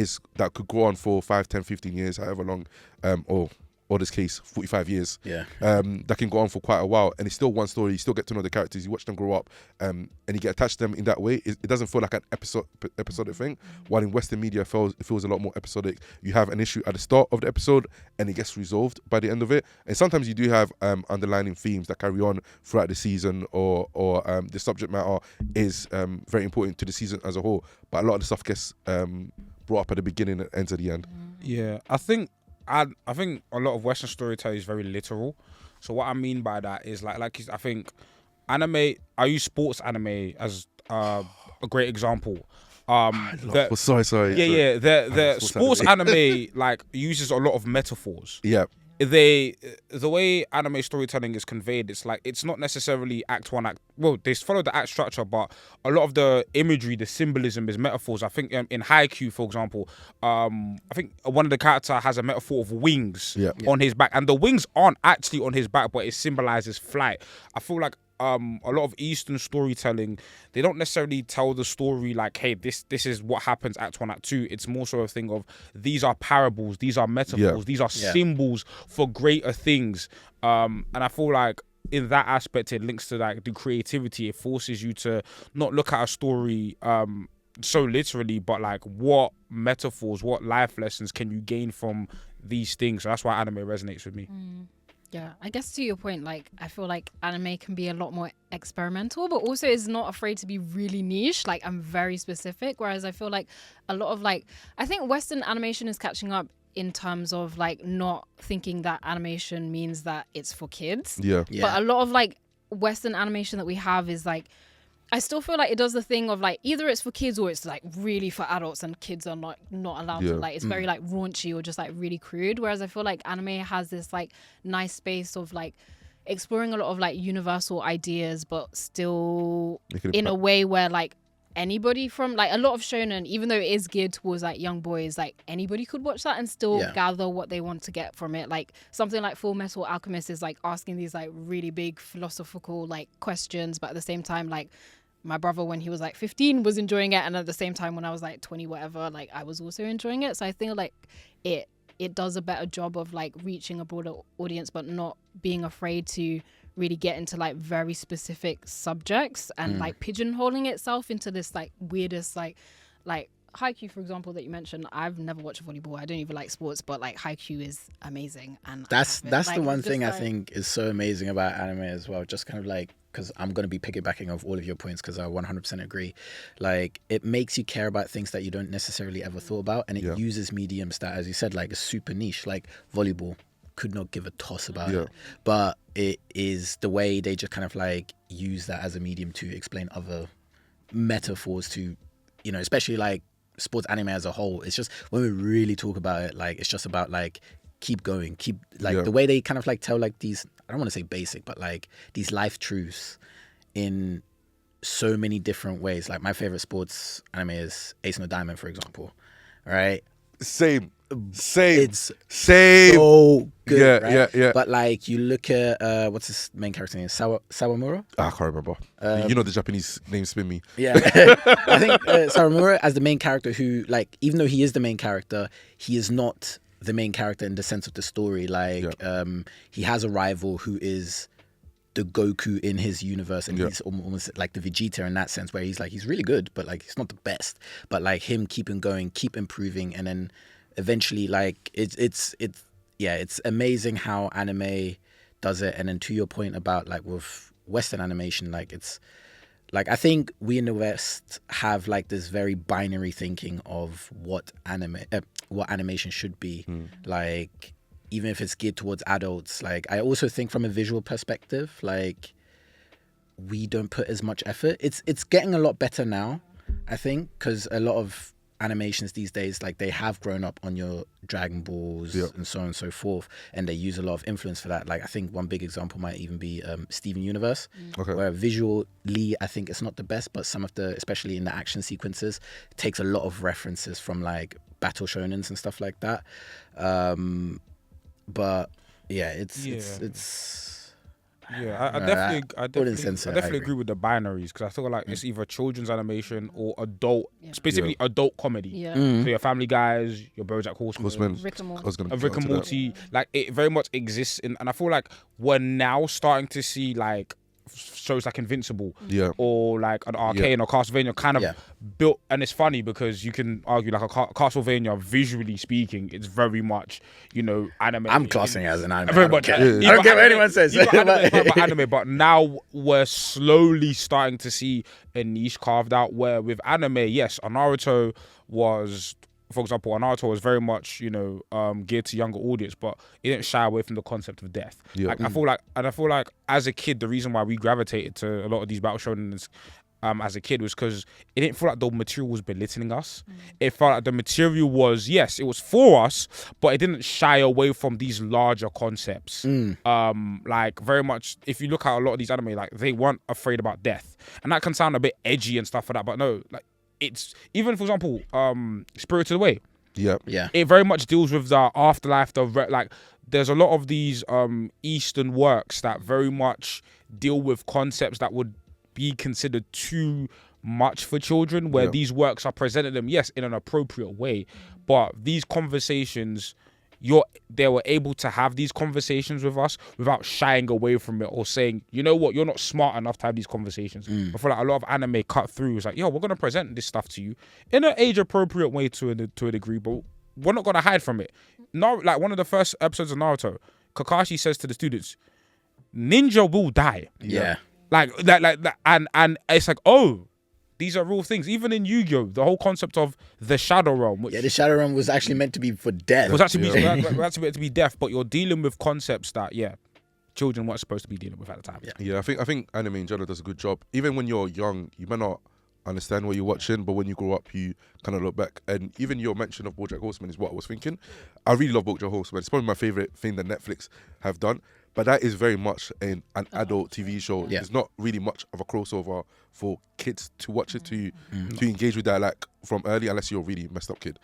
could go on for 5, 10, 15 years, however long, or this case, 45 years. Yeah. That can go on for quite a while, and it's still one story. You still get to know the characters, you watch them grow up, and you get attached to them in that way. It doesn't feel like an episodic thing. While in Western media, it feels a lot more episodic. You have an issue at the start of the episode, and it gets resolved by the end of it. And sometimes you do have underlining themes that carry on throughout the season, or the subject matter is very important to the season as a whole. But a lot of the stuff gets brought up at the beginning and ends at the end. Yeah, I think a lot of Western storytelling is very literal. So what I mean by that is like I think anime. I use sports anime as a great example. Sorry. Yeah. The sports anime like uses a lot of metaphors. Yeah. The way anime storytelling is conveyed, it's like it's not necessarily act one, they follow the act structure, but a lot of the imagery, the symbolism is metaphors. I think in Haikyuu, for example, I think one of the characters has a metaphor of wings on his back, and the wings aren't actually on his back, but it symbolizes flight. I feel like a lot of Eastern storytelling, they don't necessarily tell the story like, hey, this is what happens act 1, act 2. It's more so a thing of these are parables, these are metaphors, these are symbols for greater things. And I feel like in that aspect, it links to like the creativity. It forces you to not look at a story so literally, but like what metaphors, what life lessons can you gain from these things? So that's why anime resonates with me. Yeah, I guess to your point, like I feel like anime can be a lot more experimental, but also is not afraid to be really niche, like I'm very specific. Whereas I feel like a lot of I think Western animation is catching up in terms of like not thinking that animation means that it's for kids. Yeah. But a lot of like Western animation that we have is like, I still feel like it does the thing of like either it's for kids or it's like really for adults and kids are not allowed to, like it's very like raunchy or just like really crude. Whereas I feel like anime has this like nice space of like exploring a lot of like universal ideas, but still in a way where like anybody from like a lot of shonen, even though it is geared towards like young boys, like anybody could watch that and still gather what they want to get from it. Like something like Full Metal Alchemist is like asking these like really big philosophical like questions, but at the same time like my brother when he was like 15 was enjoying it, and at the same time when I was like 20 whatever, like I was also enjoying it. So I think like it does a better job of like reaching a broader audience but not being afraid to really get into like very specific subjects and like pigeonholing itself into this like weirdest like Haikyuu, for example, that you mentioned. I've never watched volleyball. I don't even like sports, but like Haikyuu is amazing. And that's like, the one thing like, I think is so amazing about anime as well. Just kind of like, because I'm going to be piggybacking off all of your points because I 100% agree. Like it makes you care about things that you don't necessarily ever thought about, and it uses mediums that, as you said, like is super niche. Like volleyball, could not give a toss about it, but it is the way they just kind of like use that as a medium to explain other metaphors to, you know, especially like sports anime as a whole. It's just when we really talk about it, like it's just about like keep going, keep like the way they kind of like tell like these, I don't want to say basic, but like these life truths in so many different ways. Like my favorite sports anime is Ace No Diamond, for example. Right? Same. It's same. so good. Yeah. But like you look at what's his main character name? Sawamura? I can't remember. You know the Japanese name spin me. Yeah. I think Sawamura as the main character, who like, even though he is the main character, he is not the main character in the sense of the story. Like he has a rival who is the Goku in his universe, and he's almost like the Vegeta in that sense, where he's like, he's really good, but like he's not the best. But like him keeping going, keep improving, and then eventually like it's amazing how anime does it. And then to your point about like with Western animation, like it's like, I think we in the West have like this very binary thinking of what animation should be. Like even if it's geared towards adults, like I also think from a visual perspective, like we don't put as much effort. It's getting a lot better now, I think, because a lot of animations these days, like they have grown up on your Dragon Balls and so on and so forth, and they use a lot of influence for that. Like I think one big example might even be Steven Universe, where visually I think it's not the best, but some of the, especially in the action sequences, it takes a lot of references from like battle shonens and stuff like that. But yeah, it's I definitely agree with the binaries, because I feel like it's either children's animation or adult, specifically adult comedy. So your Family Guys, your BoJack Horseman, Rick and Rick and Morty, like it very much exists in, and I feel like we're now starting to see like shows like Invincible or like an Arcane or Castlevania kind of built. And it's funny because you can argue like a Castlevania, visually speaking, it's very much, you know, anime. I'm classing it as an anime. Very much. I don't care what anyone says. Anime, but now we're slowly starting to see a niche carved out where with anime, yes, Naruto was, for example, Naruto was very much, you know, geared to younger audience, but it didn't shy away from the concept of death. Like, I feel like as a kid, the reason why we gravitated to a lot of these battle shonens as a kid was because it didn't feel like the material was belittling us. It felt like the material was, yes, it was for us, but it didn't shy away from these larger concepts. Like very much, if you look at a lot of these anime, like they weren't afraid about death, and that can sound a bit edgy and stuff like that, but no, like it's even, for example, Spirited Away. It very much deals with the afterlife. Like there's a lot of these Eastern works that very much deal with concepts that would be considered too much for children, where these works are presented them, yes, in an appropriate way, but these conversations, they were able to have these conversations with us without shying away from it or saying, you know what, you're not smart enough to have these conversations. I feel like a lot of anime cut through. It's like, yo, we're going to present this stuff to you in an age-appropriate way to a degree, but we're not going to hide from it. Like one of the first episodes of Naruto, Kakashi says to the students, ninja will die. Like, and it's like, oh, These are real things. Even in Yu-Gi-Oh, the whole concept of the Shadow Realm, which Yeah, the Shadow Realm was actually meant to be for death. was actually meant to be death, but you're dealing with concepts that children weren't supposed to be dealing with at the time. Yeah, I think anime in general does a good job. Even when you're young, you might not understand what you're watching, but when you grow up, you kind of look back. And even your mention of BoJack Horseman is what I was thinking. I really love BoJack Horseman. It's probably my favorite thing that Netflix have done. But that is very much an adult TV show. Yeah. There's not really much of a crossover for kids to watch it, to engage with that like from early, unless you're a really messed up kid.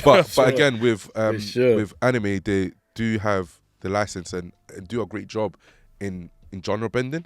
but again, with anime, they do have the license and do a great job in genre bending,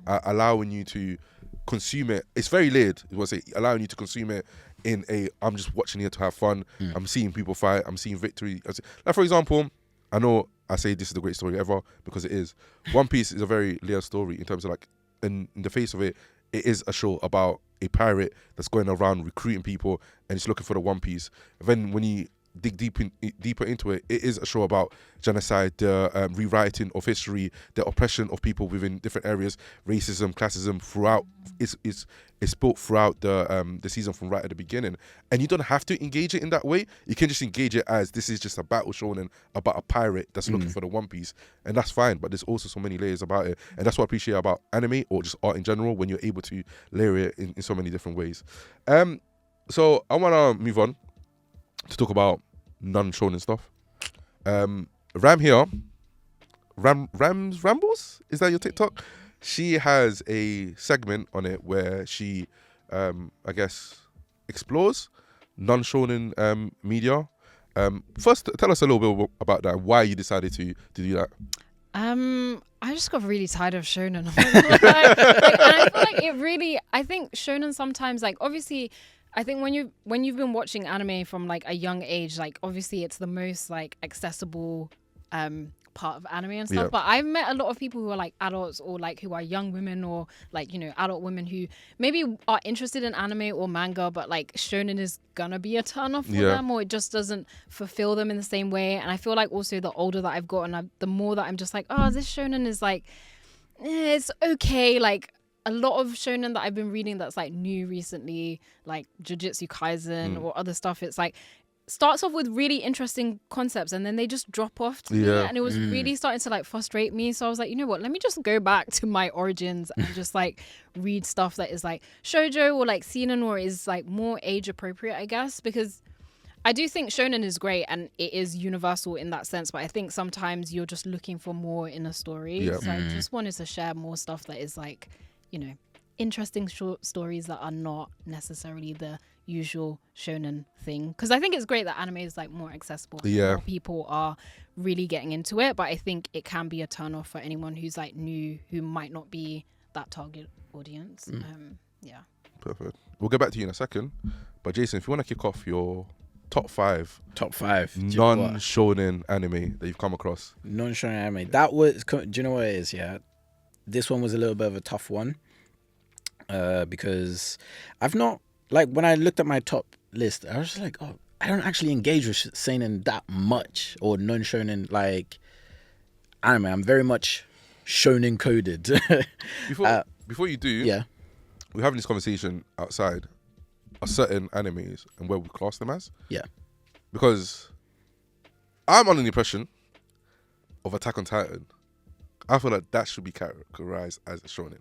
allowing you to consume it. It's very layered. It was allowing you to consume it in I'm just watching it to have fun. I'm seeing people fight. I'm seeing victory. Like for example, I know I say this is the great story ever because it is. One Piece is a very layered story in terms of like, in the face of it, it is a show about a pirate that's going around recruiting people and he's looking for the One Piece. Then when you dig deeper into it, it is a show about genocide, the rewriting of history, the oppression of people within different areas, racism, classism throughout. It's built throughout the season from right at the beginning, and you don't have to engage it in that way. You can just engage it as this is just a battle shonen about a pirate that's looking for the One Piece, and that's fine. But there's also so many layers about it, and that's what I appreciate about anime or just art in general when you're able to layer it in so many different ways. So I want to move on to talk about non-shonen stuff. Ram here, Ram's Rambles? Is that your TikTok? She has a segment on it where she, I guess, explores non-shonen media. First, tell us a little bit about that. Why you decided to do that? I just got really tired of shonen. And I feel like it really. I think shonen sometimes, like, obviously, I think when you've been watching anime from like a young age, like obviously it's the most like accessible part of anime and stuff. Yeah. But I've met a lot of people who are like adults or like who are young women or like, you know, adult women who maybe are interested in anime or manga, but like shonen is gonna be a turn off for them, or it just doesn't fulfill them in the same way. And I feel like also the older that I've gotten, the more that I'm just like, oh, this shonen is like, it's okay. Like, a lot of shonen that I've been reading that's like new recently, like Jujutsu Kaisen or other stuff, it's like starts off with really interesting concepts and then they just drop off to me, and it was really starting to like frustrate me. So I was like, you know what, let me just go back to my origins and just like read stuff that is like shojo or like seinen or is like more age appropriate, I guess, because I do think shonen is great and it is universal in that sense, but I think sometimes you're just looking for more in a story. So I just wanted to share more stuff that is like, you know, interesting short stories that are not necessarily the usual shonen thing. Because I think it's great that anime is like more accessible. Yeah. More people are really getting into it, but I think it can be a turn off for anyone who's like new, who might not be that target audience. Yeah. Perfect. We'll get back to you in a second. But Jason, if you want to kick off your top five non-shonen anime that you've come across. Non-shonen anime. That was, do you know what it is? Yeah. This one was a little bit of a tough one because I've not, like, when I looked at my top list, I was just like, oh, I don't actually engage with seinen that much or non-shonen like anime. I'm very much shonen coded. Before you do, we're having this conversation outside of certain animes and where we class them as. Yeah. Because I'm under the impression of Attack on Titan. I feel like that should be categorized as a shonen.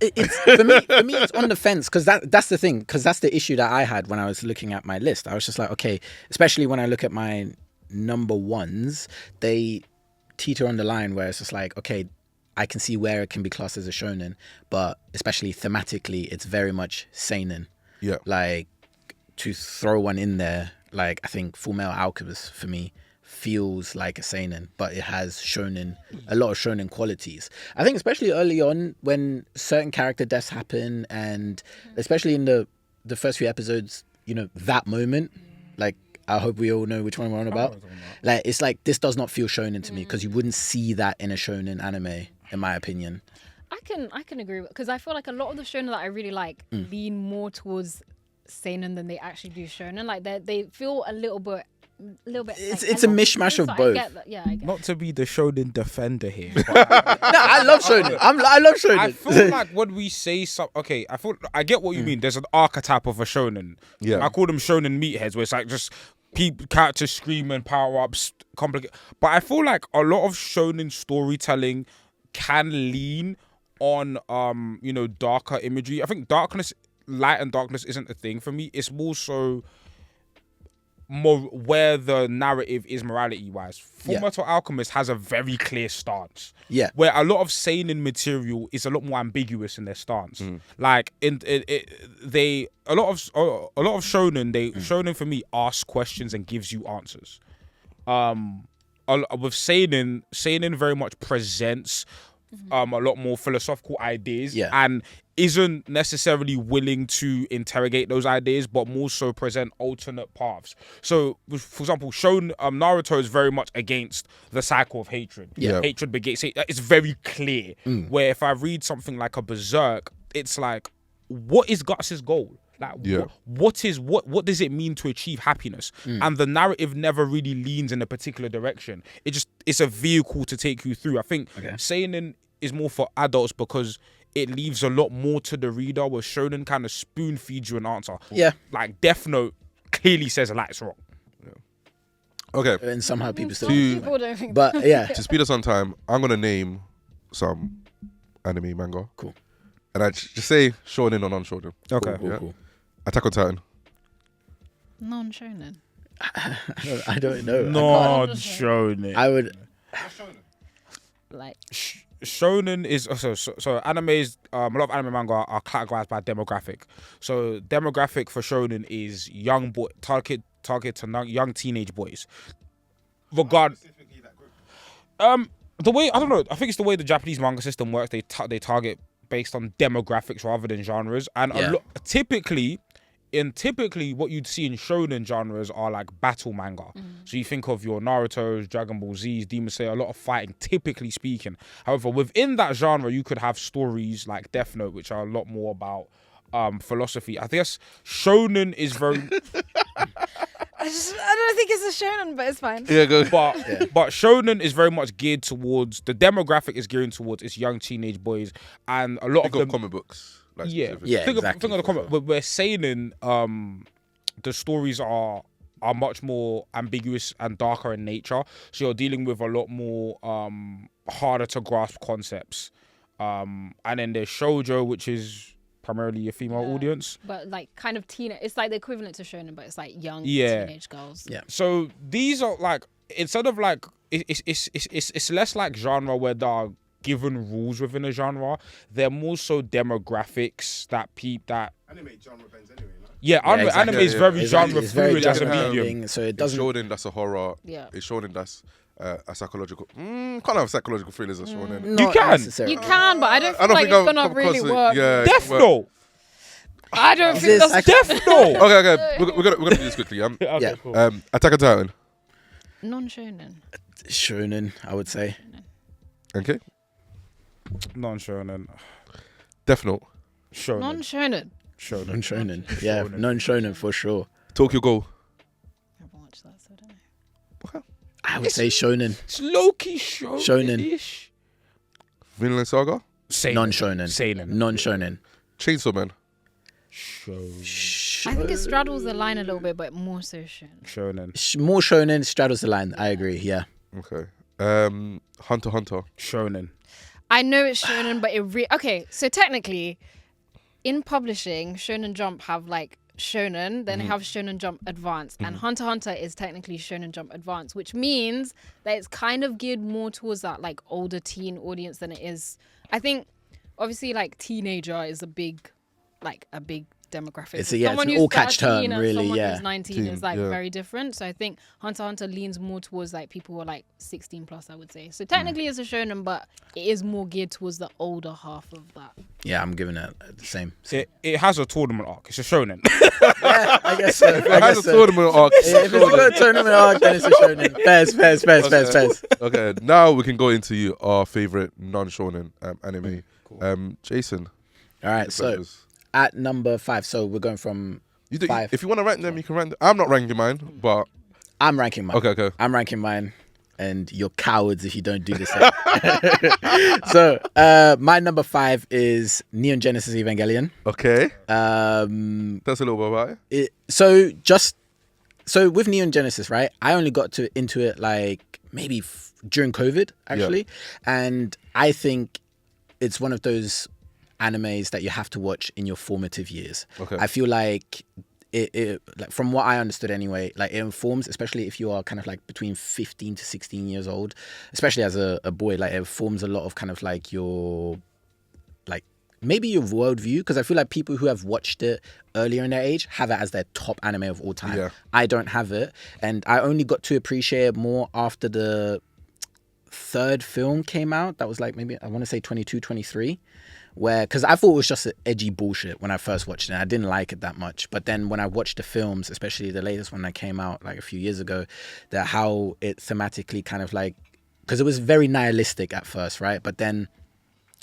It's for me it's on the fence because that's the thing, because that's the issue that I had when I was looking at my list. I was just like, okay, especially when I look at my number ones, they teeter on the line where it's just like, okay, I can see where it can be classed as a shonen, but especially thematically, it's very much seinen. Yeah. Like, to throw one in there, like, I think Fullmetal Alchemist for me feels like a seinen, but it has shonen, a lot of shonen qualities. I think especially early on when certain character deaths happen, and especially in the first few episodes, you know, that moment, like, I hope we all know which one we're on about. Like, it's like, this does not feel shonen to me, because you wouldn't see that in a shonen anime, in my opinion. I can agree with, because I feel like a lot of the shonen that I really like lean more towards seinen than they actually do shonen. Like, they feel a little bit a little bit. It's a mishmash of so both. I get that. Yeah, I get. Not to be the shonen defender here. No, I love shonen. I love shonen. I feel like when we say okay, I get what you mean. There's an archetype of a shonen. Yeah. I call them shonen meatheads, where it's like just characters screaming, power ups, complicated. But I feel like a lot of shonen storytelling can lean on darker imagery. I think light and darkness isn't a thing for me. It's more where the narrative is morality wise. Fullmetal Alchemist has a very clear stance. Yeah. Where a lot of seinen material is a lot more ambiguous in their stance. Like a lot of shonen, shonen for me asks questions and gives you answers. With seinen very much presents a lot more philosophical ideas and isn't necessarily willing to interrogate those ideas, but more so present alternate paths. So, for example, Naruto is very much against the cycle of hatred. Yeah. Hatred begets hate. It's very clear. Where if I read something like a Berserk, it's like, what is Guts' goal? Like, what does it mean to achieve happiness? And the narrative never really leans in a particular direction. It's a vehicle to take you through. I think seinen is more for adults because it leaves a lot more to the reader, where shonen kind of spoon feeds you an answer. Yeah. Like Death Note clearly says a light's wrong. Okay. And somehow people still People don't think But yeah. To speed us on time, I'm gonna name some anime manga. Cool. And I just say shonen or non-shonen. Okay. Cool. Attack on Titan. Non-shonen. I don't know. Not shonen. I would. Like Shonen is so anime is a lot of anime manga are categorized by demographic. So demographic for shonen is young boy target to young teenage boys. The way I don't know, I think it's the way the Japanese manga system works. They target based on demographics rather than genres, and typically what you'd see in shonen genres are like battle manga. So you think of your Naruto's, Dragon Ball Z's, Demon Slayer, a lot of fighting, typically speaking. However, within that genre, you could have stories like Death Note, which are a lot more about philosophy. I guess shonen is very... I don't think it's a shonen, but it's fine. Yeah, go. But shonen is very much geared towards... The demographic is geared towards its young teenage boys, and a lot of them... comic books. Like Think of the comic, but we're seinen, the stories are much more ambiguous and darker in nature. So you're dealing with a lot more harder to grasp concepts. And then there's shojo, which is primarily a female audience, but like kind of it's like the equivalent to shonen, but it's like young teenage girls. Yeah. So these are like, instead of like it's less like genre where there are given rules within a genre. They're more so demographics that Anime genre bends anyway, no? Yeah, anime is very genre fluid as a medium. So it doesn't. It's shonen, that's a horror. Yeah. It's shonen, that's a psychological. Can't have psychological thrillers as shonen. You can. You can, but I don't feel like it's gonna really work. Yeah, Death Note. I don't think that's Death Note. Okay. We're gonna do this quickly. Okay, cool. Attack on Titan. Non-shonen. Shonen, I would say. Okay. Non-shonen. Death Note. Shonen. Non-shonen. Shonen. Non-shonen. Yeah, non-shonen for sure. Tokyo Ghoul. I haven't watched that, so I don't know. I would say shonen. It's low-key shonen-ish. Vinland Saga. Non-shonen. Seinen. Non-shonen. Chainsaw Man. I think it straddles the line a little bit, but more so shonen. More shonen straddles the line. I agree. Yeah. Okay. Hunter x Hunter. Shonen. I know it's shonen, but okay. So technically, in publishing, Shonen Jump have like shonen, then they have Shonen Jump Advance, and Hunter x Hunter is technically Shonen Jump Advance, which means that it's kind of geared more towards that like older teen audience than it is. I think obviously like teenager is a big demographic. It's an all catch term, really. Someone Yeah. who's 19 is like very different. So I think Hunter x Hunter leans more towards like people who are like 16 plus, I would say. So technically it's a shonen, but it is more geared towards the older half of that. Yeah, I'm giving it the same. It has a tournament arc. It's a shonen. Yeah, I guess so. It has a tournament arc. If it's got a tournament arc, then it's a shonen. Fairs. Okay, now we can go into our favorite non-shonen anime. Cool. Jason. All right, so at number 5, so we're going from You do, 5. if you want to rank them, you can rank them. I'm not ranking mine, but I'm ranking mine. Okay. I'm ranking mine, and you're cowards if you don't do the same. So, my number 5 is Neon Genesis Evangelion. Okay. That's a little bit about it. So with Neon Genesis, right? I only got into it like maybe during COVID, actually, and I think it's one of those animes that you have to watch in your formative years. Okay. I feel like it like from what I understood anyway, like it informs, especially if you are kind of like between 15 to 16 years old, especially as a boy, like it forms a lot of kind of like your like maybe your worldview, because I feel like people who have watched it earlier in their age have it as their top anime of all time. Yeah. I don't have it, and I only got to appreciate it more after the third film came out. That was like maybe I want to say 22, 23. Where, because I thought it was just edgy bullshit when I first watched it. I didn't like it that much. But then when I watched the films, especially the latest one that came out like a few years ago, that how it thematically kind of like, because it was very nihilistic at first, right? But then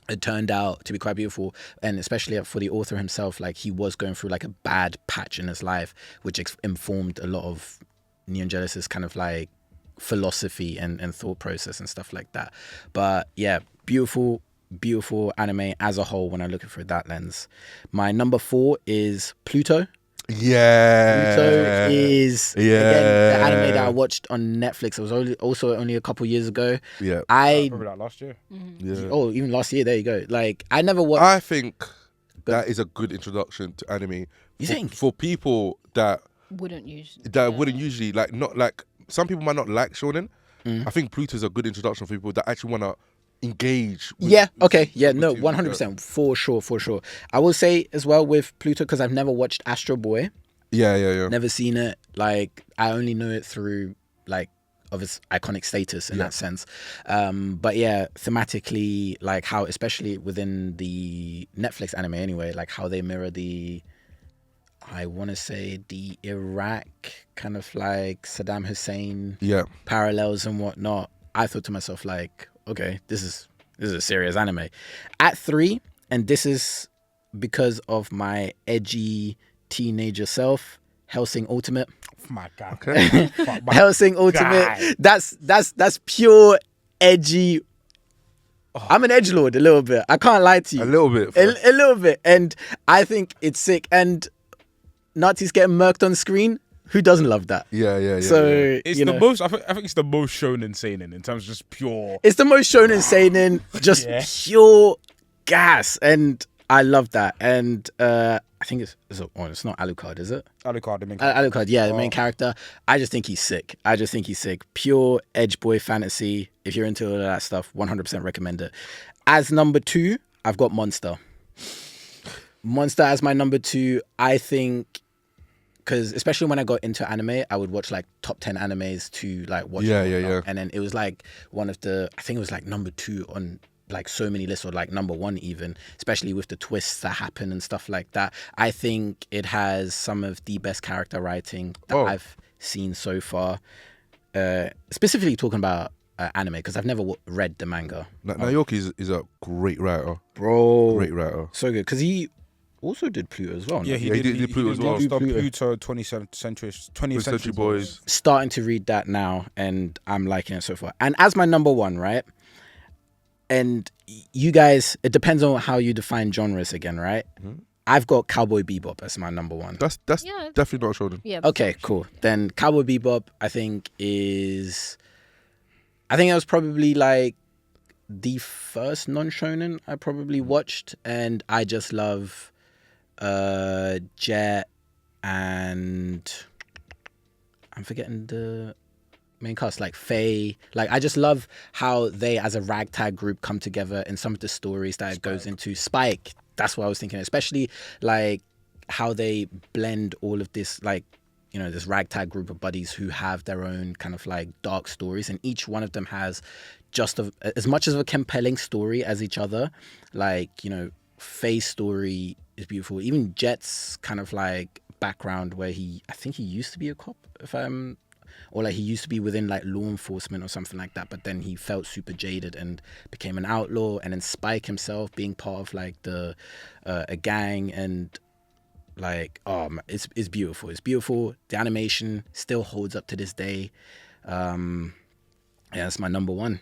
it turned out to be quite beautiful. And especially for the author himself, like he was going through like a bad patch in his life, which informed a lot of Neon Genesis kind of like philosophy and thought process and stuff like that. But yeah, beautiful anime as a whole when I look at it through that lens. My number 4 is Pluto. Yeah. Pluto is again the anime that I watched on Netflix. It was only a couple years ago. Yeah. Probably like last year. Yeah. Oh, even last year. There you go. Like I never watched. I think that is a good introduction to anime. You think? For people that Wouldn't usually. wouldn't usually not like, some people might not like shonen. I think Pluto is a good introduction for people that actually want to engage with, Yeah, okay. Yeah, with no, you. 100%. For sure. I will say as well with Pluto, because I've never watched Astro Boy. Yeah. Never seen it. Like, I only know it through, like, of its iconic status in that sense. But yeah, thematically, like how, especially within the Netflix anime anyway, like how they mirror I want to say the Iraq kind of like Saddam Hussein parallels and whatnot. I thought to myself, like, okay, this is a serious anime. At 3, and this is because of my edgy teenager self, Hellsing Ultimate. Oh my God. Okay. Hellsing Ultimate. That's pure edgy. I'm an edgelord a little bit. I can't lie to you. A little bit. A little bit. And I think it's sick. And Nazis getting murked on screen. Who doesn't love that? Yeah. So It's the most. I think it's the most shonen seinen in terms of just pure. It's the most shonen seinen, just pure gas, and I love that. And I think it's not Alucard, is it? Alucard, the main character. Alucard, yeah, the main character. I just think he's sick. Pure edge boy fantasy. If you're into all of that stuff, 100% recommend it. As number 2, I've got Monster. Monster as my number 2. I think, because especially when I got into anime, I would watch like top 10 animes to like watch. Yeah. And then it was like one of the, I think it was like number 2 on like so many lists, or like number 1 even, especially with the twists that happen and stuff like that. I think it has some of the best character writing that I've seen so far. Specifically talking about anime, because I've never read the manga. Naoki is a great writer. Bro. Great writer. So good, because he also did Pluto as well. Yeah, no? he did Pluto as well. Pluto 20th Century Boys. Starting to read that now, and I'm liking it so far. And as my number 1, right? And you guys, it depends on how you define genres again, right? Mm-hmm. I've got Cowboy Bebop as my number 1. That's definitely not a shonen. Yeah. Okay, cool. Then Cowboy Bebop, I think that was probably like the first non-shonen I probably watched, and I just love Jet, and I'm forgetting the main cast, like Faye. Like, I just love how they as a ragtag group come together, and some of the stories that it goes into. Spike, that's what I was thinking, especially like how they blend all of this, like, you know, this ragtag group of buddies who have their own kind of like dark stories, and each one of them has just as much of a compelling story as each other. Like, you know, Faye's story is beautiful. Even Jet's kind of like background, where I think he used to be a cop, or like he used to be within like law enforcement or something like that, but then he felt super jaded and became an outlaw. And then Spike himself being part of like a gang, and Like, it's beautiful. It's beautiful. The animation still holds up to this day. Yeah, that's my number one.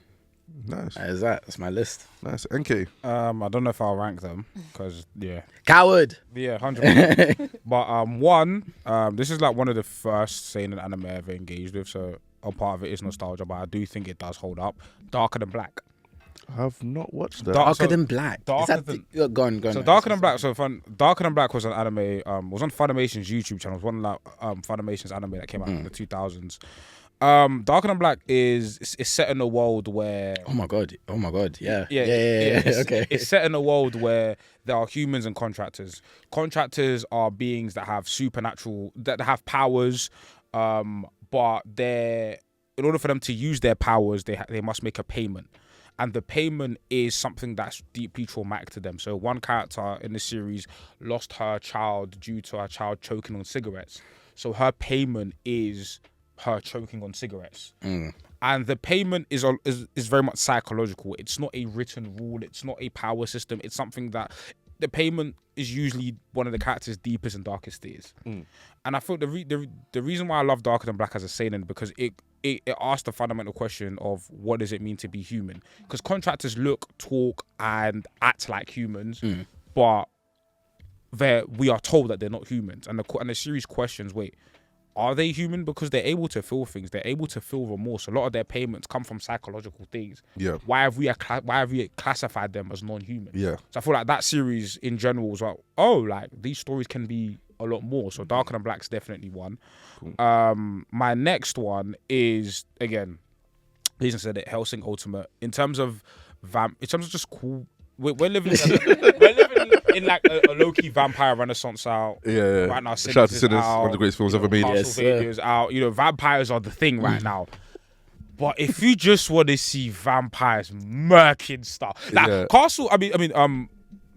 Nice. That is that. That's my list. Nice. NK. I don't know if I'll rank them because Coward. yeah, 100%. But one, this is like one of the first seinen anime I ever engaged with, so a part of it is nostalgia, but I do think it does hold up. Darker Than Black. I've not watched that. Darker Than Black. Darker Is that Than- go on. So Darker Than Black, Darker Than Black was an anime. Was on Funimation's YouTube channel. It was one of like Funimation's anime that came out in the 2000s. Darker Than Black is set in a world where Oh my god. Yeah. It's, Okay. It's set in a world where there are humans and contractors. Contractors are beings that have supernatural, that have powers, but in order for them to use their powers, they must make a payment. And the payment is something that's deeply traumatic to them. So one character in the series lost her child due to her child choking on cigarettes. So her payment is her choking on cigarettes. And the payment is very much psychological. It's not a written rule. It's not a power system. It's something that the payment is usually one of the character's deepest and darkest fears. And I feel the reason why I love Darker Than Black as a seinen because it asks the fundamental question of what does it mean to be human? Because contractors look, talk, and act like humans, but we are told that they're not humans. And the series questions, wait, are they human? Because they're able to feel things. They're able to feel remorse. A lot of their payments come from psychological things. Yeah. Why have we classified them as non-human? Yeah. So I feel like that series in general was like, like these stories can be a lot more. So Darker Than Black's definitely one. Cool. My next one is again, Jason said it, Hellsing Ultimate. In terms of just cool. We're living in like a low-key vampire renaissance out. Yeah. Right now, Shout out to Sinners, out, one of the greatest films ever made. Castlevania's out. Vampires are the thing right now. But if you just want to see vampires murking stuff, like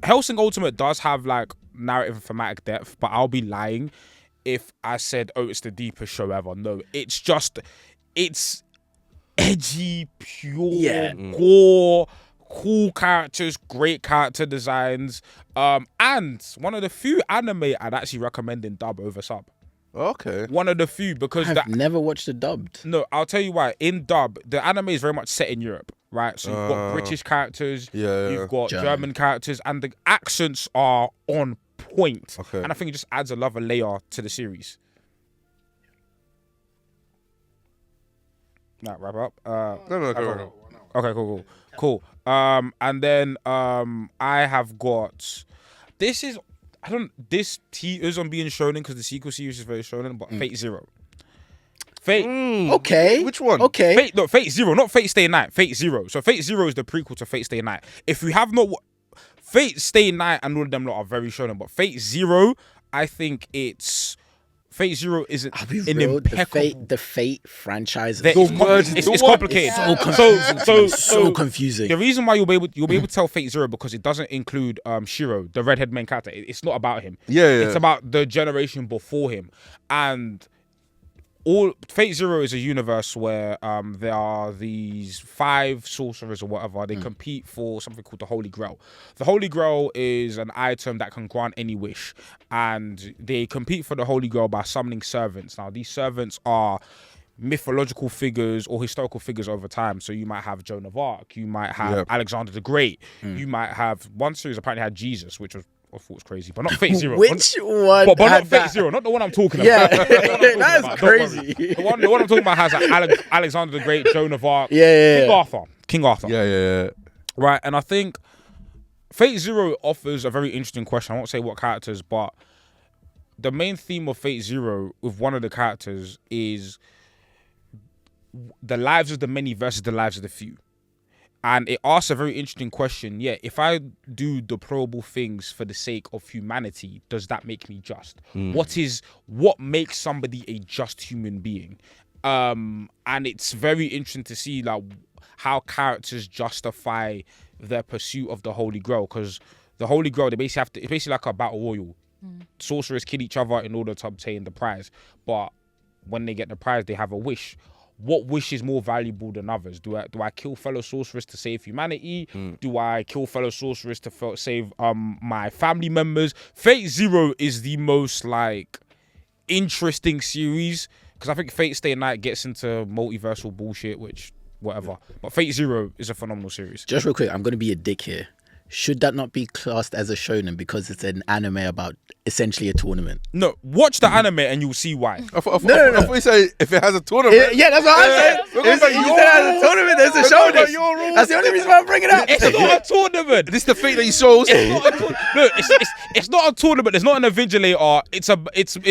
Hellsing Ultimate does have like narrative and thematic depth, but I'll be lying if I said, it's the deepest show ever. No, it's edgy, pure gore. Cool characters, great character designs, and one of the few anime I'd actually recommend in dub over sub. Okay. One of the few because I've never watched the dubbed. No, I'll tell you why. In dub, the anime is very much set in Europe, right? So you've got British characters, you've got German characters, and the accents are on point. Okay. And I think it just adds another layer to the series. Nah, wrap up. No. Okay, cool. And then I have got this is on being shonen because the sequel series is very shonen, but Fate Zero. Okay. Which one? Okay. Fate Zero, not Fate Stay Night. Fate Zero. So Fate Zero is the prequel to Fate Stay Night. If you have not, Fate Stay Night and all of them lot are very shonen, but Fate Zero, I think Fate Zero is an impeccable. The Fate franchise. It's complicated. So confusing. The reason why you'll be able to tell Fate Zero because it doesn't include Shiro, the redhead main character. It's not about him. Yeah. It's about the generation before him. And Fate Zero is a universe where there are these 5 sorcerers or whatever. They compete for something called the Holy Grail. The Holy Grail is an item that can grant any wish. And they compete for the Holy Grail by summoning servants. Now, these servants are mythological figures or historical figures over time. So you might have Joan of Arc. You might have Alexander the Great. You might have... One series apparently had Jesus, which was... I thought it was crazy, but not Fate Zero. Which one? But not Fate Zero, not the one I'm talking about. Yeah, that's crazy. The one I'm talking about has Alexander the Great, Joan of Arc, King Arthur. Yeah. Right, and I think Fate Zero offers a very interesting question. I won't say what characters, but the main theme of Fate Zero with one of the characters is the lives of the many versus the lives of the few. And it asks a very interesting question. Yeah, if I do deplorable things for the sake of humanity, does that make me just? What makes somebody a just human being? And it's very interesting to see like how characters justify their pursuit of the Holy Grail, because the Holy Grail, it's basically like a battle royal. Sorcerers kill each other in order to obtain the prize, but when they get the prize, they have a wish. what wish is more valuable than others? Do I kill fellow sorcerers to save humanity? Do I kill fellow sorcerers to save my family members? Fate Zero is the most like interesting series because I think Fate Stay Night gets into multiversal bullshit, which whatever. But Fate Zero is a phenomenal series. Just real quick, I'm going to be a dick here. Should that not be classed as a shonen because it's an anime about essentially a tournament? No, watch the anime and you'll see why. I thought you said if it has a tournament. Yeah, that's what I'm saying. If you said it has a tournament, there's a shonen. That's the only reason why I'm bringing it up. It's not a tournament. This is the fate that he shows. It's not a tournament. It's not an invigilator. It's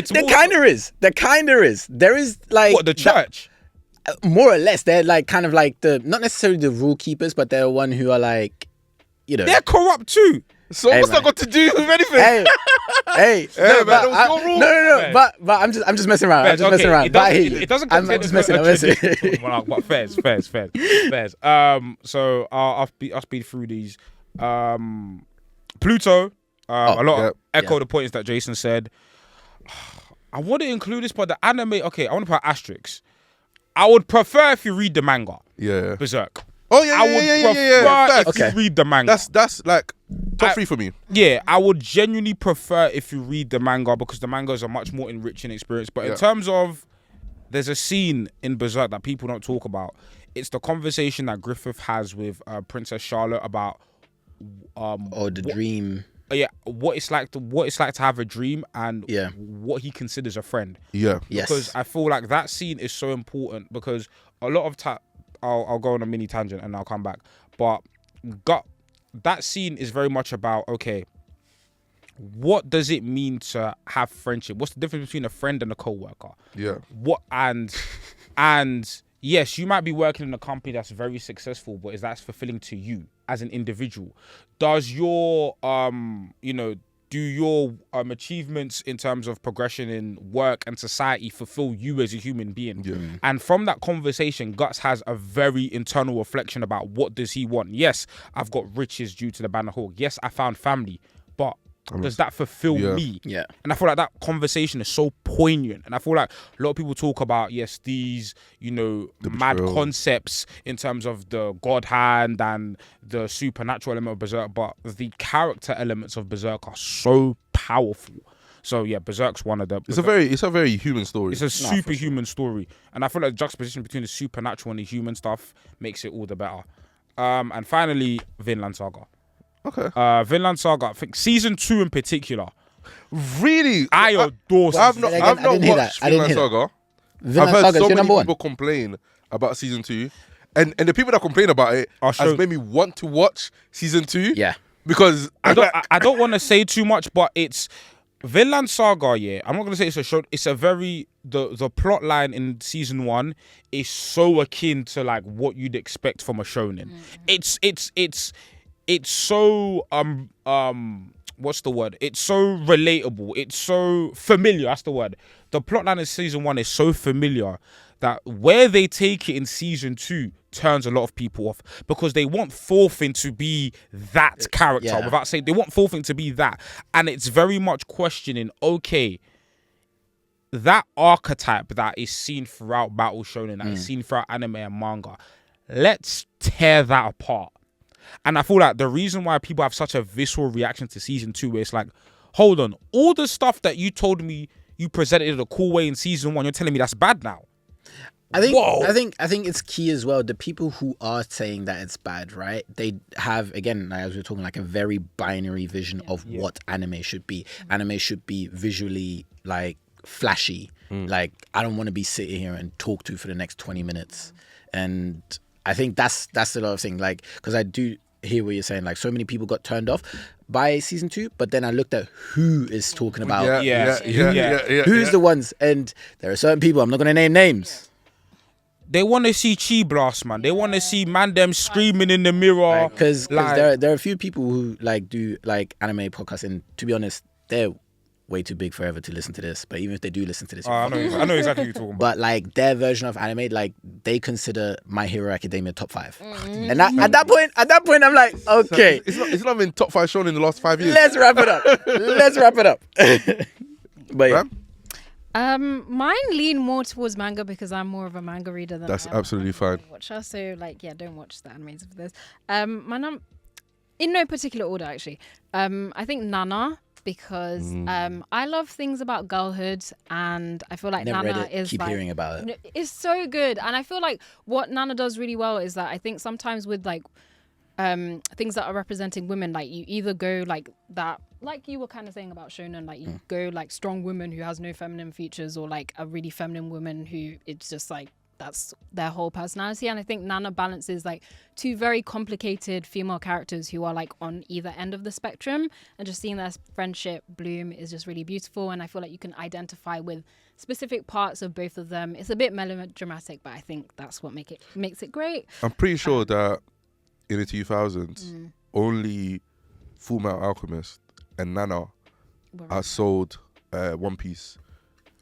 There kind of is. There is like what the church. More or less, they're like kind of like not necessarily the rule keepers, but they're one who are like, you know, they're corrupt too. So what's that got to do with anything? Hey, man, that was your rule. No. But I'm just messing around. I'm just messing around. It doesn't. I'm just messing. But fairs. So I'll speed through these. Pluto. A lot echo the points that Jason said. I want to include this, but the anime. Okay, I want to put asterisks. I would prefer if you read the manga. Yeah. Berserk. Oh yeah. I would prefer if you read the manga. That's like top 3 for me. Yeah, I would genuinely prefer if you read the manga because the manga is a much more enriching experience. But in terms of, there's a scene in Berserk that people don't talk about. It's the conversation that Griffith has with Princess Charlotte about dream. Yeah, what it's like to have a dream and what he considers a friend. Yeah. Yes. Because I feel like that scene is so important because a lot of time I'll go on a mini tangent and I'll come back. But that scene is very much about, okay, what does it mean to have friendship? What's the difference between a friend and a co-worker? Yeah. And yes, you might be working in a company that's very successful, but is that fulfilling to you as an individual? Does your do your achievements in terms of progression in work and society fulfill you as a human being? Yeah. And from that conversation, Guts has a very internal reflection about what does he want. Yes, I've got riches due to the Banner Hawk. Yes, I found family, but does that fulfill me? Yeah. And I feel like that conversation is so poignant. And I feel like a lot of people talk about, yes, these, mad concepts in terms of the God hand and the supernatural element of Berserk, but the character elements of Berserk are so powerful. So yeah, Berserk's one of them. It's a very human story. It's a superhuman story. And I feel like the juxtaposition between the supernatural and the human stuff makes it all the better. And finally, Vinland Saga. Okay. Vinland Saga, I think season 2 in particular. Really? I adore I've not watched Vinland Saga. I've heard so many people complain about season 2. And the people that complain about it has made me want to watch season 2. Yeah. Because I don't want to say too much, but it's Vinland Saga, yeah. I'm not gonna say it's a show. It's a very the plot line in season 1 is so akin to like what you'd expect from a shonen. It's so what's the word? It's so relatable. It's so familiar. That's the word. The plotline in season 1 is so familiar that where they take it in season 2 turns a lot of people off because they want Thorfinn to be that character without saying they want Thorfinn to be that, and it's very much questioning. Okay, that archetype that is seen throughout Battle Shonen, that is seen throughout anime and manga. Let's tear that apart. And I feel like the reason why people have such a visceral reaction to season 2, where it's like, hold on, all the stuff that you told me you presented in a cool way in season 1, you're telling me that's bad now. I think it's key as well. The people who are saying that it's bad, right? They have, again, as we were talking, like a very binary vision of what anime should be. Anime should be visually like flashy. Like I don't want to be sitting here and talk to for the next 20 minutes. And I think that's a lot of things, like, because I do hear what you're saying, like so many people got turned off by season 2, but then I looked at who is talking about who's the ones, and there are certain people, I'm not going to name names. They want to see Chi Blast, man. They want to see man them screaming in the mirror. Because there are a few people who like do like anime podcasts, and to be honest, they're way too big forever to listen to this. But even if they do listen to this, I know exactly what you're talking about. But like their version of anime, like they consider My Hero Academia top 5, and at that point, I'm like, okay, it's not been top 5 shown in the last 5 years. Let's wrap it up. But yeah. Mine lean more towards manga because I'm more of a manga reader than That's I am absolutely an fine. anime watcher. So like, yeah, don't watch the animes for this. In no particular order actually. I think Nana because I love things about girlhood, and I feel like Never Nana read it. is Keep like, hearing about it. it's so good, and I feel like what Nana does really well is that I think sometimes with like things that are representing women, like you either go like that, like you were kind of saying about shonen, like you go like strong woman who has no feminine features, or like a really feminine woman who it's just like that's their whole personality. And I think Nana balances like two very complicated female characters who are like on either end of the spectrum, and just seeing their friendship bloom is just really beautiful. And I feel like you can identify with specific parts of both of them. It's a bit melodramatic, but I think that's what makes it great. I'm pretty sure that in the 2000s, only Fullmetal Alchemist and Nana are sold One Piece.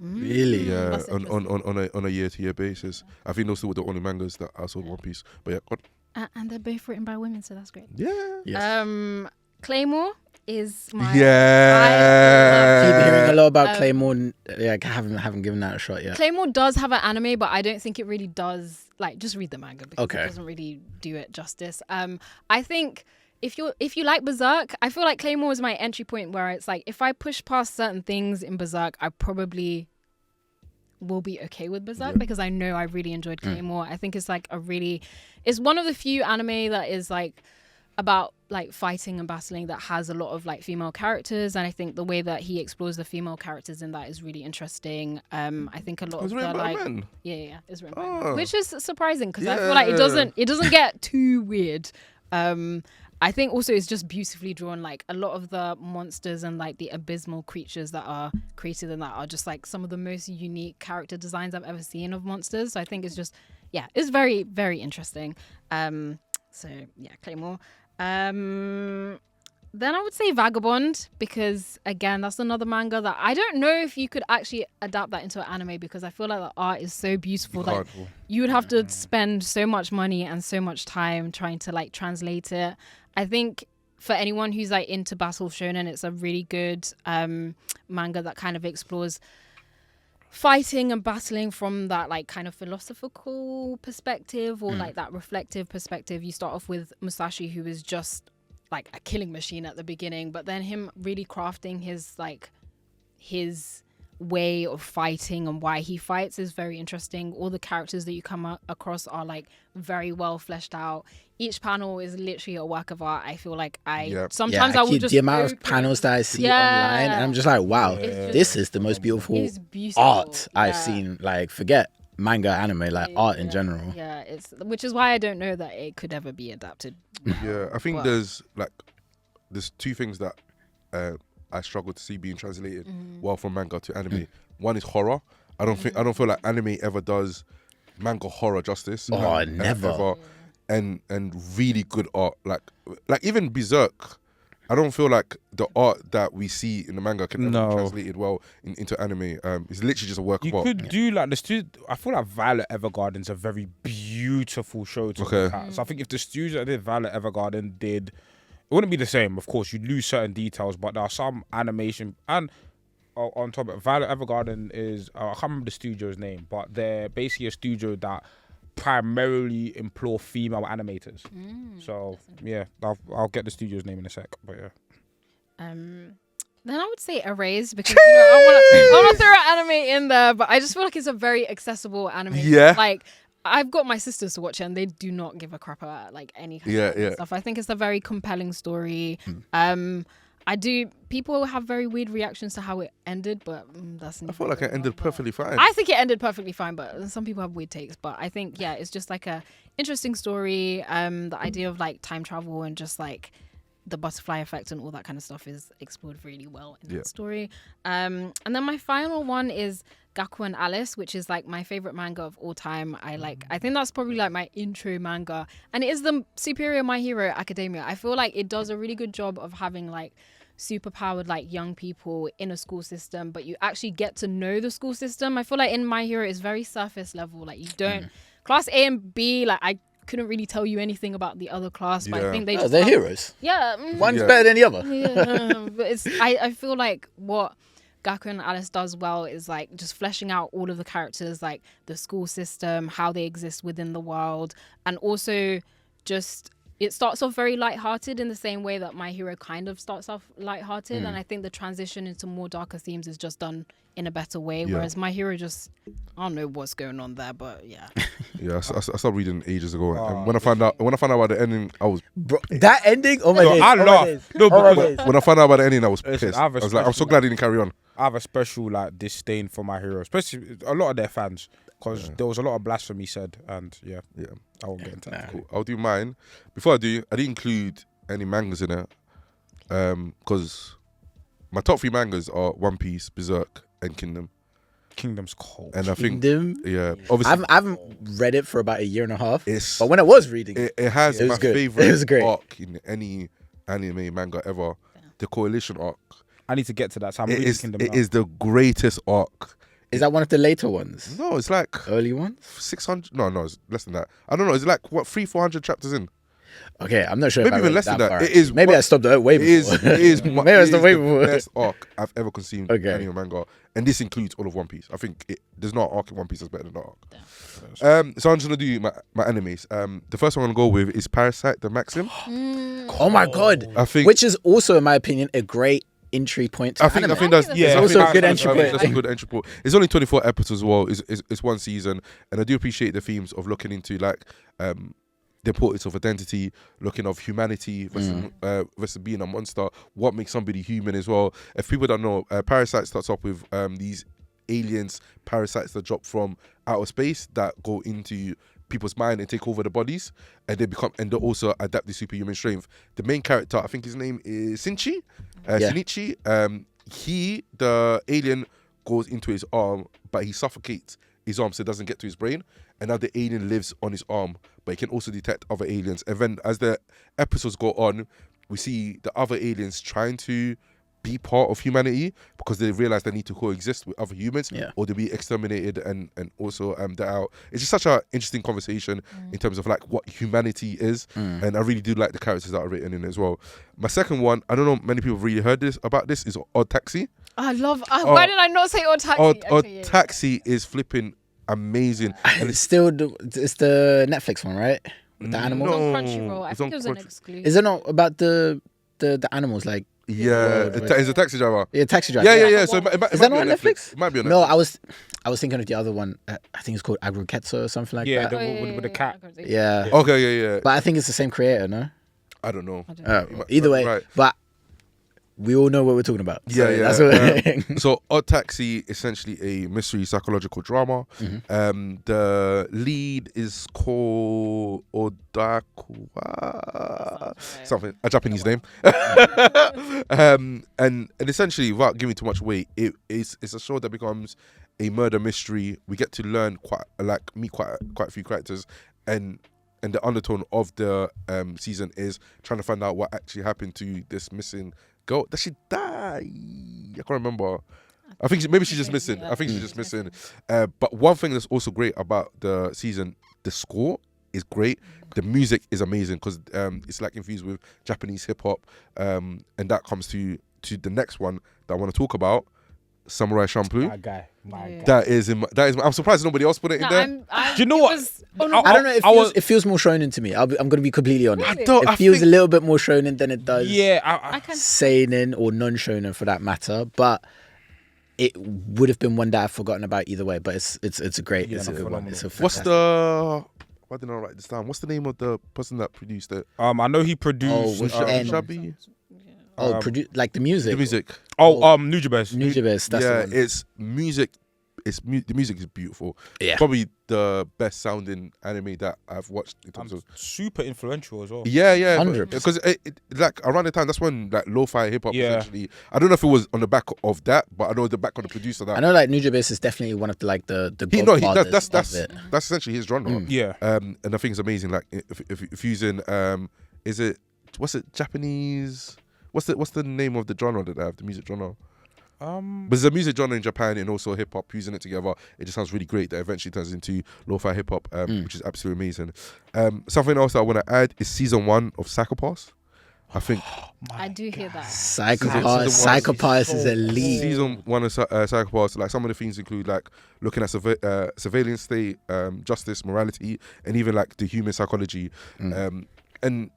Really? Yeah, That's on a year-to-year basis. I think those were the only mangas that are sold One Piece. But yeah, God. And they're both written by women, so that's great. Yeah. Yes. Claymore is my Yeah. Keep hearing a lot about Claymore. Yeah, I haven't given that a shot yet. Claymore does have an anime, but I don't think it really does. Like, just read the manga because Okay. it doesn't really do it justice. I think if you like Berserk, I feel like Claymore is my entry point where it's like if I push past certain things in Berserk, I probably will be okay with Berserk because I know I really enjoyed Claymore. I think it's like it's one of the few anime that is like about like fighting and battling that has a lot of like female characters, and I think the way that he explores the female characters in that is really interesting. I think a lot It's of written the by like men. yeah it's written by Oh. men, which is surprising because I feel like it doesn't get too weird. I think also it's just beautifully drawn. Like a lot of the monsters and like the abysmal creatures that are created in that are just like some of the most unique character designs I've ever seen of monsters. So I think it's just it's very, very interesting. So yeah, Claymore. Then I would say Vagabond because again that's another manga that I don't know if you could actually adapt that into an anime because I feel like the art is so beautiful that you would have to spend so much money and so much time trying to like translate it. I think for anyone who's like into battle shonen, it's a really good manga that kind of explores fighting and battling from that like kind of philosophical perspective or like that reflective perspective. You start off with Musashi, who is just like a killing machine at the beginning, but then him really crafting his way of fighting and why he fights is very interesting. All the characters that you come across are like very well fleshed out. Each panel is literally a work of art. I feel like sometimes I will just the amount of panels that I see online, and I'm just like, wow, this is the most beautiful art I've seen. Like, forget manga, anime, like art in general. Yeah, which is why I don't know that it could ever be adapted. Yeah, I think there's two things that I struggle to see being translated well from manga to anime. One is horror. I don't feel like anime ever does manga horror justice. Never. And really good art, like even Berserk. I don't feel like the art that we see in the manga can ever be translated well into anime. It's literally just a work of art. You could do like I feel like Violet Evergarden's a very beautiful show to look at. So I think if the studio that did Violet Evergarden did, it wouldn't be the same. Of course, you'd lose certain details, but there are some animation and on top of it, Violet Evergarden is I can't remember the studio's name, but they're basically a studio that primarily employ female animators. So yeah, I'll get the studio's name in a sec. But yeah. Then I would say Erase because I want to throw an anime in there, but I just feel like it's a very accessible anime. Yeah. Like I've got my sisters to watch it and they do not give a crap about like any kind of stuff. I think it's a very compelling story. People have very weird reactions to how it ended, but I feel like it ended perfectly fine. I think it ended perfectly fine, but some people have weird takes. But I think, it's just like a interesting story. The idea of like time travel and just like the butterfly effect and all that kind of stuff is explored really well in that story. And then my final one is Gaku and Alice, which is like my favorite manga of all time. I think that's probably like my intro manga, and it is the superior My Hero Academia. I feel like it does a really good job of having like super powered like young people in a school system, but you actually get to know the school system. I feel like in My Hero it's very surface level. Like you don't class A and B, like I couldn't really tell you anything about the other class, but I think they're heroes. Yeah. One's better than the other. Yeah, but I feel like what Gaku and Alice does well is like just fleshing out all of the characters, like the school system, how they exist within the world, and also just it starts off very lighthearted in the same way that My Hero kind of starts off lighthearted, and I think the transition into more darker themes is just done in a better way. Yeah. Whereas My Hero just, I don't know what's going on there, but yeah. Yeah, I started reading ages ago, and when I found out about the ending, I was Bro, that ending. Oh my No, days. I oh my laughed. days. No, Oh my because days. when I found out about the ending, I was Listen, pissed. I I have a was like, I'm so special- glad he didn't carry on. I have a special like disdain for My Hero, especially a lot of their fans, because there was a lot of blasphemy said, and yeah, I won't get into that. Cool. I'll do mine. Before I do, I didn't include any mangas in it, because my top 3 mangas are One Piece, Berserk, and Kingdom. Kingdom's cold. And I think, Kingdom. yeah, obviously, I haven't read it for about a year and a half. it's But when I was reading, it has it was my good. favorite It was great. arc in any anime manga ever. The Coalition arc. I need to get to that. So I'm It reading is Kingdom it now. is the greatest arc. is that one of the later ones? No, it's like Early ones? 600. No, it's less than that. I don't know. It's like what 300-400 chapters in. Okay, I'm not sure. Maybe if I even read less than that. far, It actually. is Maybe what- I stopped it way It is. before. It is. Maybe I it stopped is way the before. best arc I've ever consumed Okay. anime manga, and this includes all of One Piece. I think there's not an arc in One Piece that's better than that arc. So I'm just gonna do my animes. The first one I'm gonna go with is Parasite, the Maxim. Oh my god! I think. Which is also, in my opinion, a great entry point to I think anime. that's Yeah, I it's think also a good that's- entry I think point. That's a good entry point. It's only 24 episodes as well. It's one season, and I do appreciate the themes of looking into like the importance of identity, looking of humanity versus being a monster. What makes somebody human as well? If people don't know, Parasite starts off with these aliens, parasites that drop from outer space that go into people's mind and take over the bodies, and they also adapt the superhuman strength. The main character, I think his name is Shinichi. The alien goes into his arm, but he suffocates his arm so it doesn't get to his brain, and now the alien lives on his arm, but he can also detect other aliens. And then as the episodes go on, we see the other aliens trying to be part of humanity because they realize they need to coexist with other humans, or they'll be exterminated and also die out. It's just such an interesting conversation in terms of like what humanity is, and I really do like the characters that are written in it as well. My second one, I don't know many people have really heard about this, is Odd Taxi. I love. Why did I not say Odd Taxi? Odd Taxi is flipping amazing. And it's still it's the Netflix one, right? With the animals. It's on Crunchyroll. I it's think on it was an Crunchy- exclusive. Is it not about the animals like? Yeah, it's a taxi driver. Yeah, taxi driver. Yeah. So it might Is that be not on Netflix? It might be on Netflix. No, I was thinking of the other one. I think it's called Agroketsu or something like Yeah, that. with the cat. Yeah. Okay, yeah. But I think it's the same creator, no? I don't know. Either way, Right. but we all know what we're talking about. So Yeah. That's what So Odd Taxi, essentially a mystery psychological drama. The lead is called Odakwa, something, a Japanese name. And essentially, without giving too much away, it's a show that becomes a murder mystery. We get to learn meet quite a few characters, and the undertone of the season is trying to find out what actually happened to this missing girl. Did she die? I can't remember. I think maybe she's just missing. I think she's just missing. But one thing that's also great about the season, the score is great. The music is amazing because it's like infused with Japanese hip hop, and that comes to the next one that I want to talk about, Samurai Champloo. My guy. That is I'm surprised nobody else put it in there. Do you know what? I don't know. It feels more shonen to me. I'm going to be completely honest. Really? It feels a little bit more shonen than it does. Yeah, I can. seinen or non-shonen for that matter, but it would have been one that I've forgotten about either way. But it's a great, it's a good one. It's a What's fantastic- the? Why didn't I write this down? What's the name of the person that produced it? I know he produced. which Shabby? N. Shabby? like the music. The music. Nujabes. Nujabes, that's the Yeah, one. it's music. The music is beautiful. Yeah. Probably the best sounding anime that I've watched in terms of. Super influential as well. Yeah, 100%. because like around the time, that's when like lo-fi hip hop Yeah. essentially. I don't know if it was on the back of that, but I know the back of the producer that. I know like Nujabes is definitely one of the godfathers that's of it. that's essentially his genre. Yeah. And I think it's amazing. Like if using what's it Japanese? What's the name of the genre that they have? The music genre. But there's a music genre in Japan and also hip hop. Using it together, it just sounds really great. That eventually turns into lo-fi hip hop, which is absolutely amazing. Something else that I want to add is season 1 of Psychopaths. I think I do hear that. Psychopaths is elite. season 1 of Psychopaths, like some of the themes include like looking at surveillance state, justice, morality, and even like the human psychology, and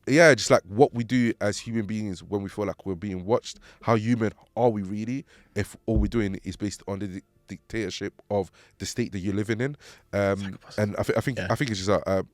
yeah, just like what we do as human beings when we feel like we're being watched. How human are we really if all we're doing is based on the dictatorship of the state that you're living in? And I think it's just a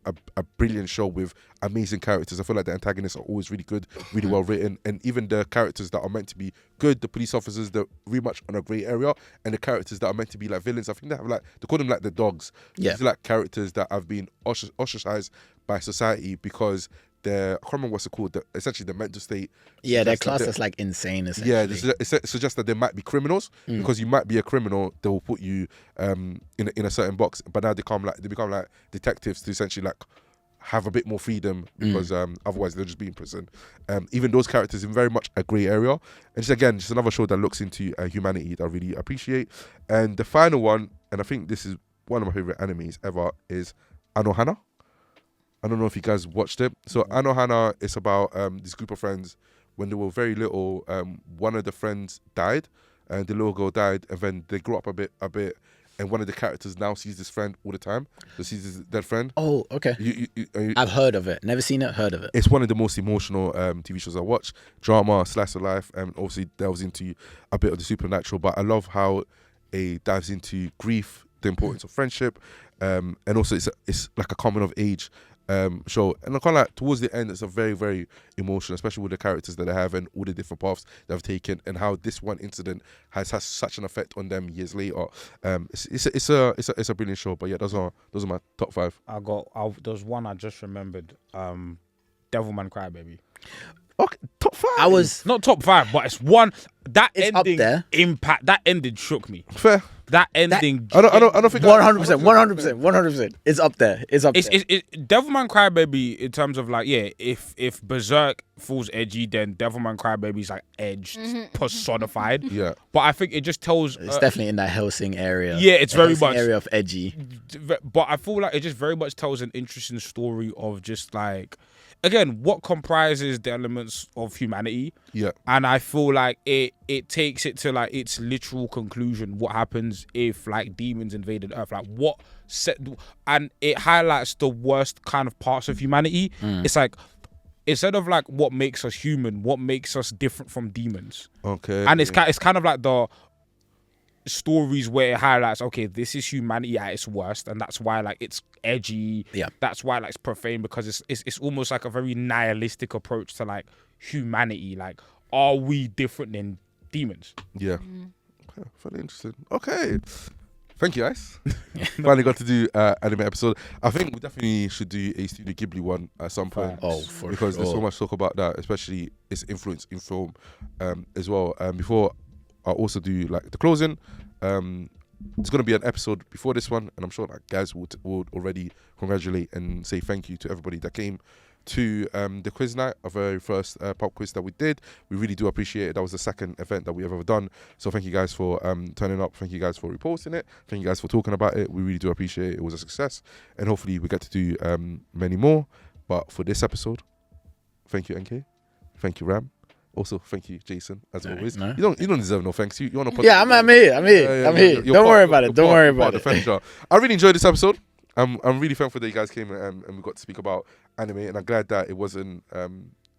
brilliant show with amazing characters. I feel like the antagonists are always really good, really well written, and even the characters that are meant to be good, the police officers, they're very much on a grey area, and the characters that are meant to be like villains, I think they have like, they call them like the dogs. These are like characters that have been ostracized by society because I can't remember what's it called, essentially the mental state. Yeah, they're classed as like insane, essentially. Yeah, it suggests that they might be criminals, because you might be a criminal, they will put you in a certain box, but now they become like detectives to essentially like have a bit more freedom, because otherwise they'll just be in prison. Even those characters in very much a grey area. And just another show that looks into humanity that I really appreciate. And the final one, and I think this is one of my favorite animes ever, is Anohana. I don't know if you guys watched it. So Anohana is about this group of friends. When they were very little, one of the friends died, and the little girl died, and then they grew up a bit, and one of the characters now sees this friend all the time. So sees his dead friend. Oh, okay. I've heard of it. Never seen it, heard of it. It's one of the most emotional TV shows I watch. Drama, slice of life, and obviously delves into a bit of the supernatural. But I love how it dives into grief, the importance of friendship, and also it's like a coming of age show, and I kind of like towards the end it's a very, very emotional, especially with the characters that they have and all the different paths they've taken, and how this one incident has such an effect on them years later. It's a brilliant show. But yeah, those are my top 5. There's one I just remembered, Devilman Crybaby. Okay, top 5. I was not top 5, but it's one that It's ending up there. impact. That ending shook me. Fair. That ending. I don't think 100%. It's up there. It's Devilman Crybaby in terms of like, yeah, if Berserk feels edgy, then Devilman Crybaby's like edged, personified. Yeah. But I think it just tells. It's definitely in that Helsing area. Yeah, it's very much area of edgy. But I feel like it just very much tells an interesting story of just like, again, what comprises the elements of humanity. Yeah. And I feel like it takes it to like its literal conclusion. What happens if like demons invaded Earth? Like and it highlights the worst kind of parts of humanity. It's like, instead of like what makes us human, what makes us different from demons. Okay. And it's kind of like the stories where it highlights, okay, this is humanity at its worst, and that's why like it's edgy. Yeah. That's why like it's profane, because it's almost like a very nihilistic approach to like humanity. Like, are we different than demons? Yeah. Okay, very interesting. Okay. Thank you, guys. Finally got to do anime episode. I think we definitely should do a Studio Ghibli one at some point. Because there's so much talk about that, especially its influence in film as well. Before I also do like the closing. It's going to be an episode before this one, and I'm sure like guys would already congratulate and say thank you to everybody that came to the quiz night, our very first pop quiz that we did. We really do appreciate it. That was the second event that we have ever done. So thank you guys for turning up. Thank you guys for reposting it. Thank you guys for talking about it. We really do appreciate it. It was a success, and hopefully we get to do many more. But for this episode, thank you, NK. Thank you, Ram. Also, thank you, Jason, as always. No. You don't deserve no thanks. You want to put I'm here. Don't worry about it. Don't worry about it. I really enjoyed this episode. I'm really thankful that you guys came and we got to speak about anime, and I'm glad that it wasn't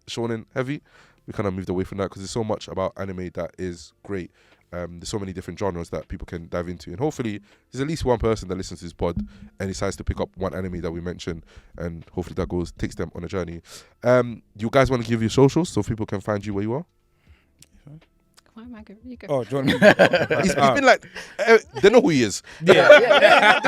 shonen heavy. We kind of moved away from that because there's so much about anime that is great. There's so many different genres that people can dive into, and hopefully there's at least one person that listens to this pod and decides to pick up one anime that we mentioned, and hopefully that takes them on a journey. You guys want to give your socials so people can find you where you are? Come on, you go. Oh, do you want me to He's been like, they know who he is. The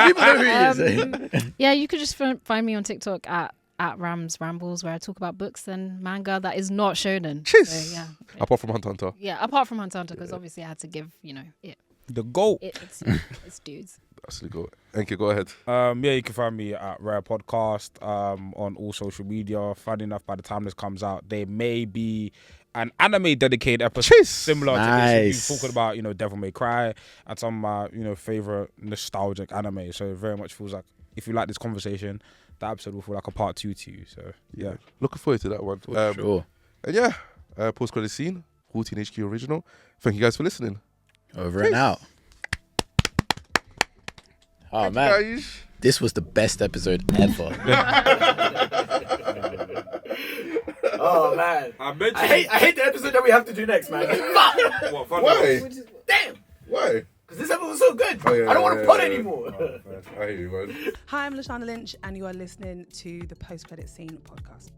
people know who he is. Yeah, you could just find me on TikTok at Rams Rambles, where I talk about books and manga that is not shonen. Jeez. So, yeah. Apart from Hunter x Hunter. Yeah, apart from Hunter x Hunter, because obviously I had to give, the goat? It's dudes. Absolutely go. Enke, go ahead. Yeah, you can find me at Rare Podcast on all social media. Funny enough, by the time this comes out, there may be an anime dedicated episode similar to this. We're talking about, Devil May Cry and some of my, favorite nostalgic anime. So it very much feels like, if you like this conversation, that episode will feel like a part 2 to you. So yeah. Looking forward to that one. Sure. And yeah, post-credit scene, 14 HQ original. Thank you guys for listening. Over and out. Oh, Thank man. you guys. This was the best episode ever. Oh, man. I hate the episode that we have to do next, man. Fuck! Why? Damn! Why? Because this episode was so good. Oh, yeah, I don't want to yeah, put yeah, anymore. I hate you, man. Hi, I'm Lashana Lynch, and you are listening to the Post Credit Scene podcast.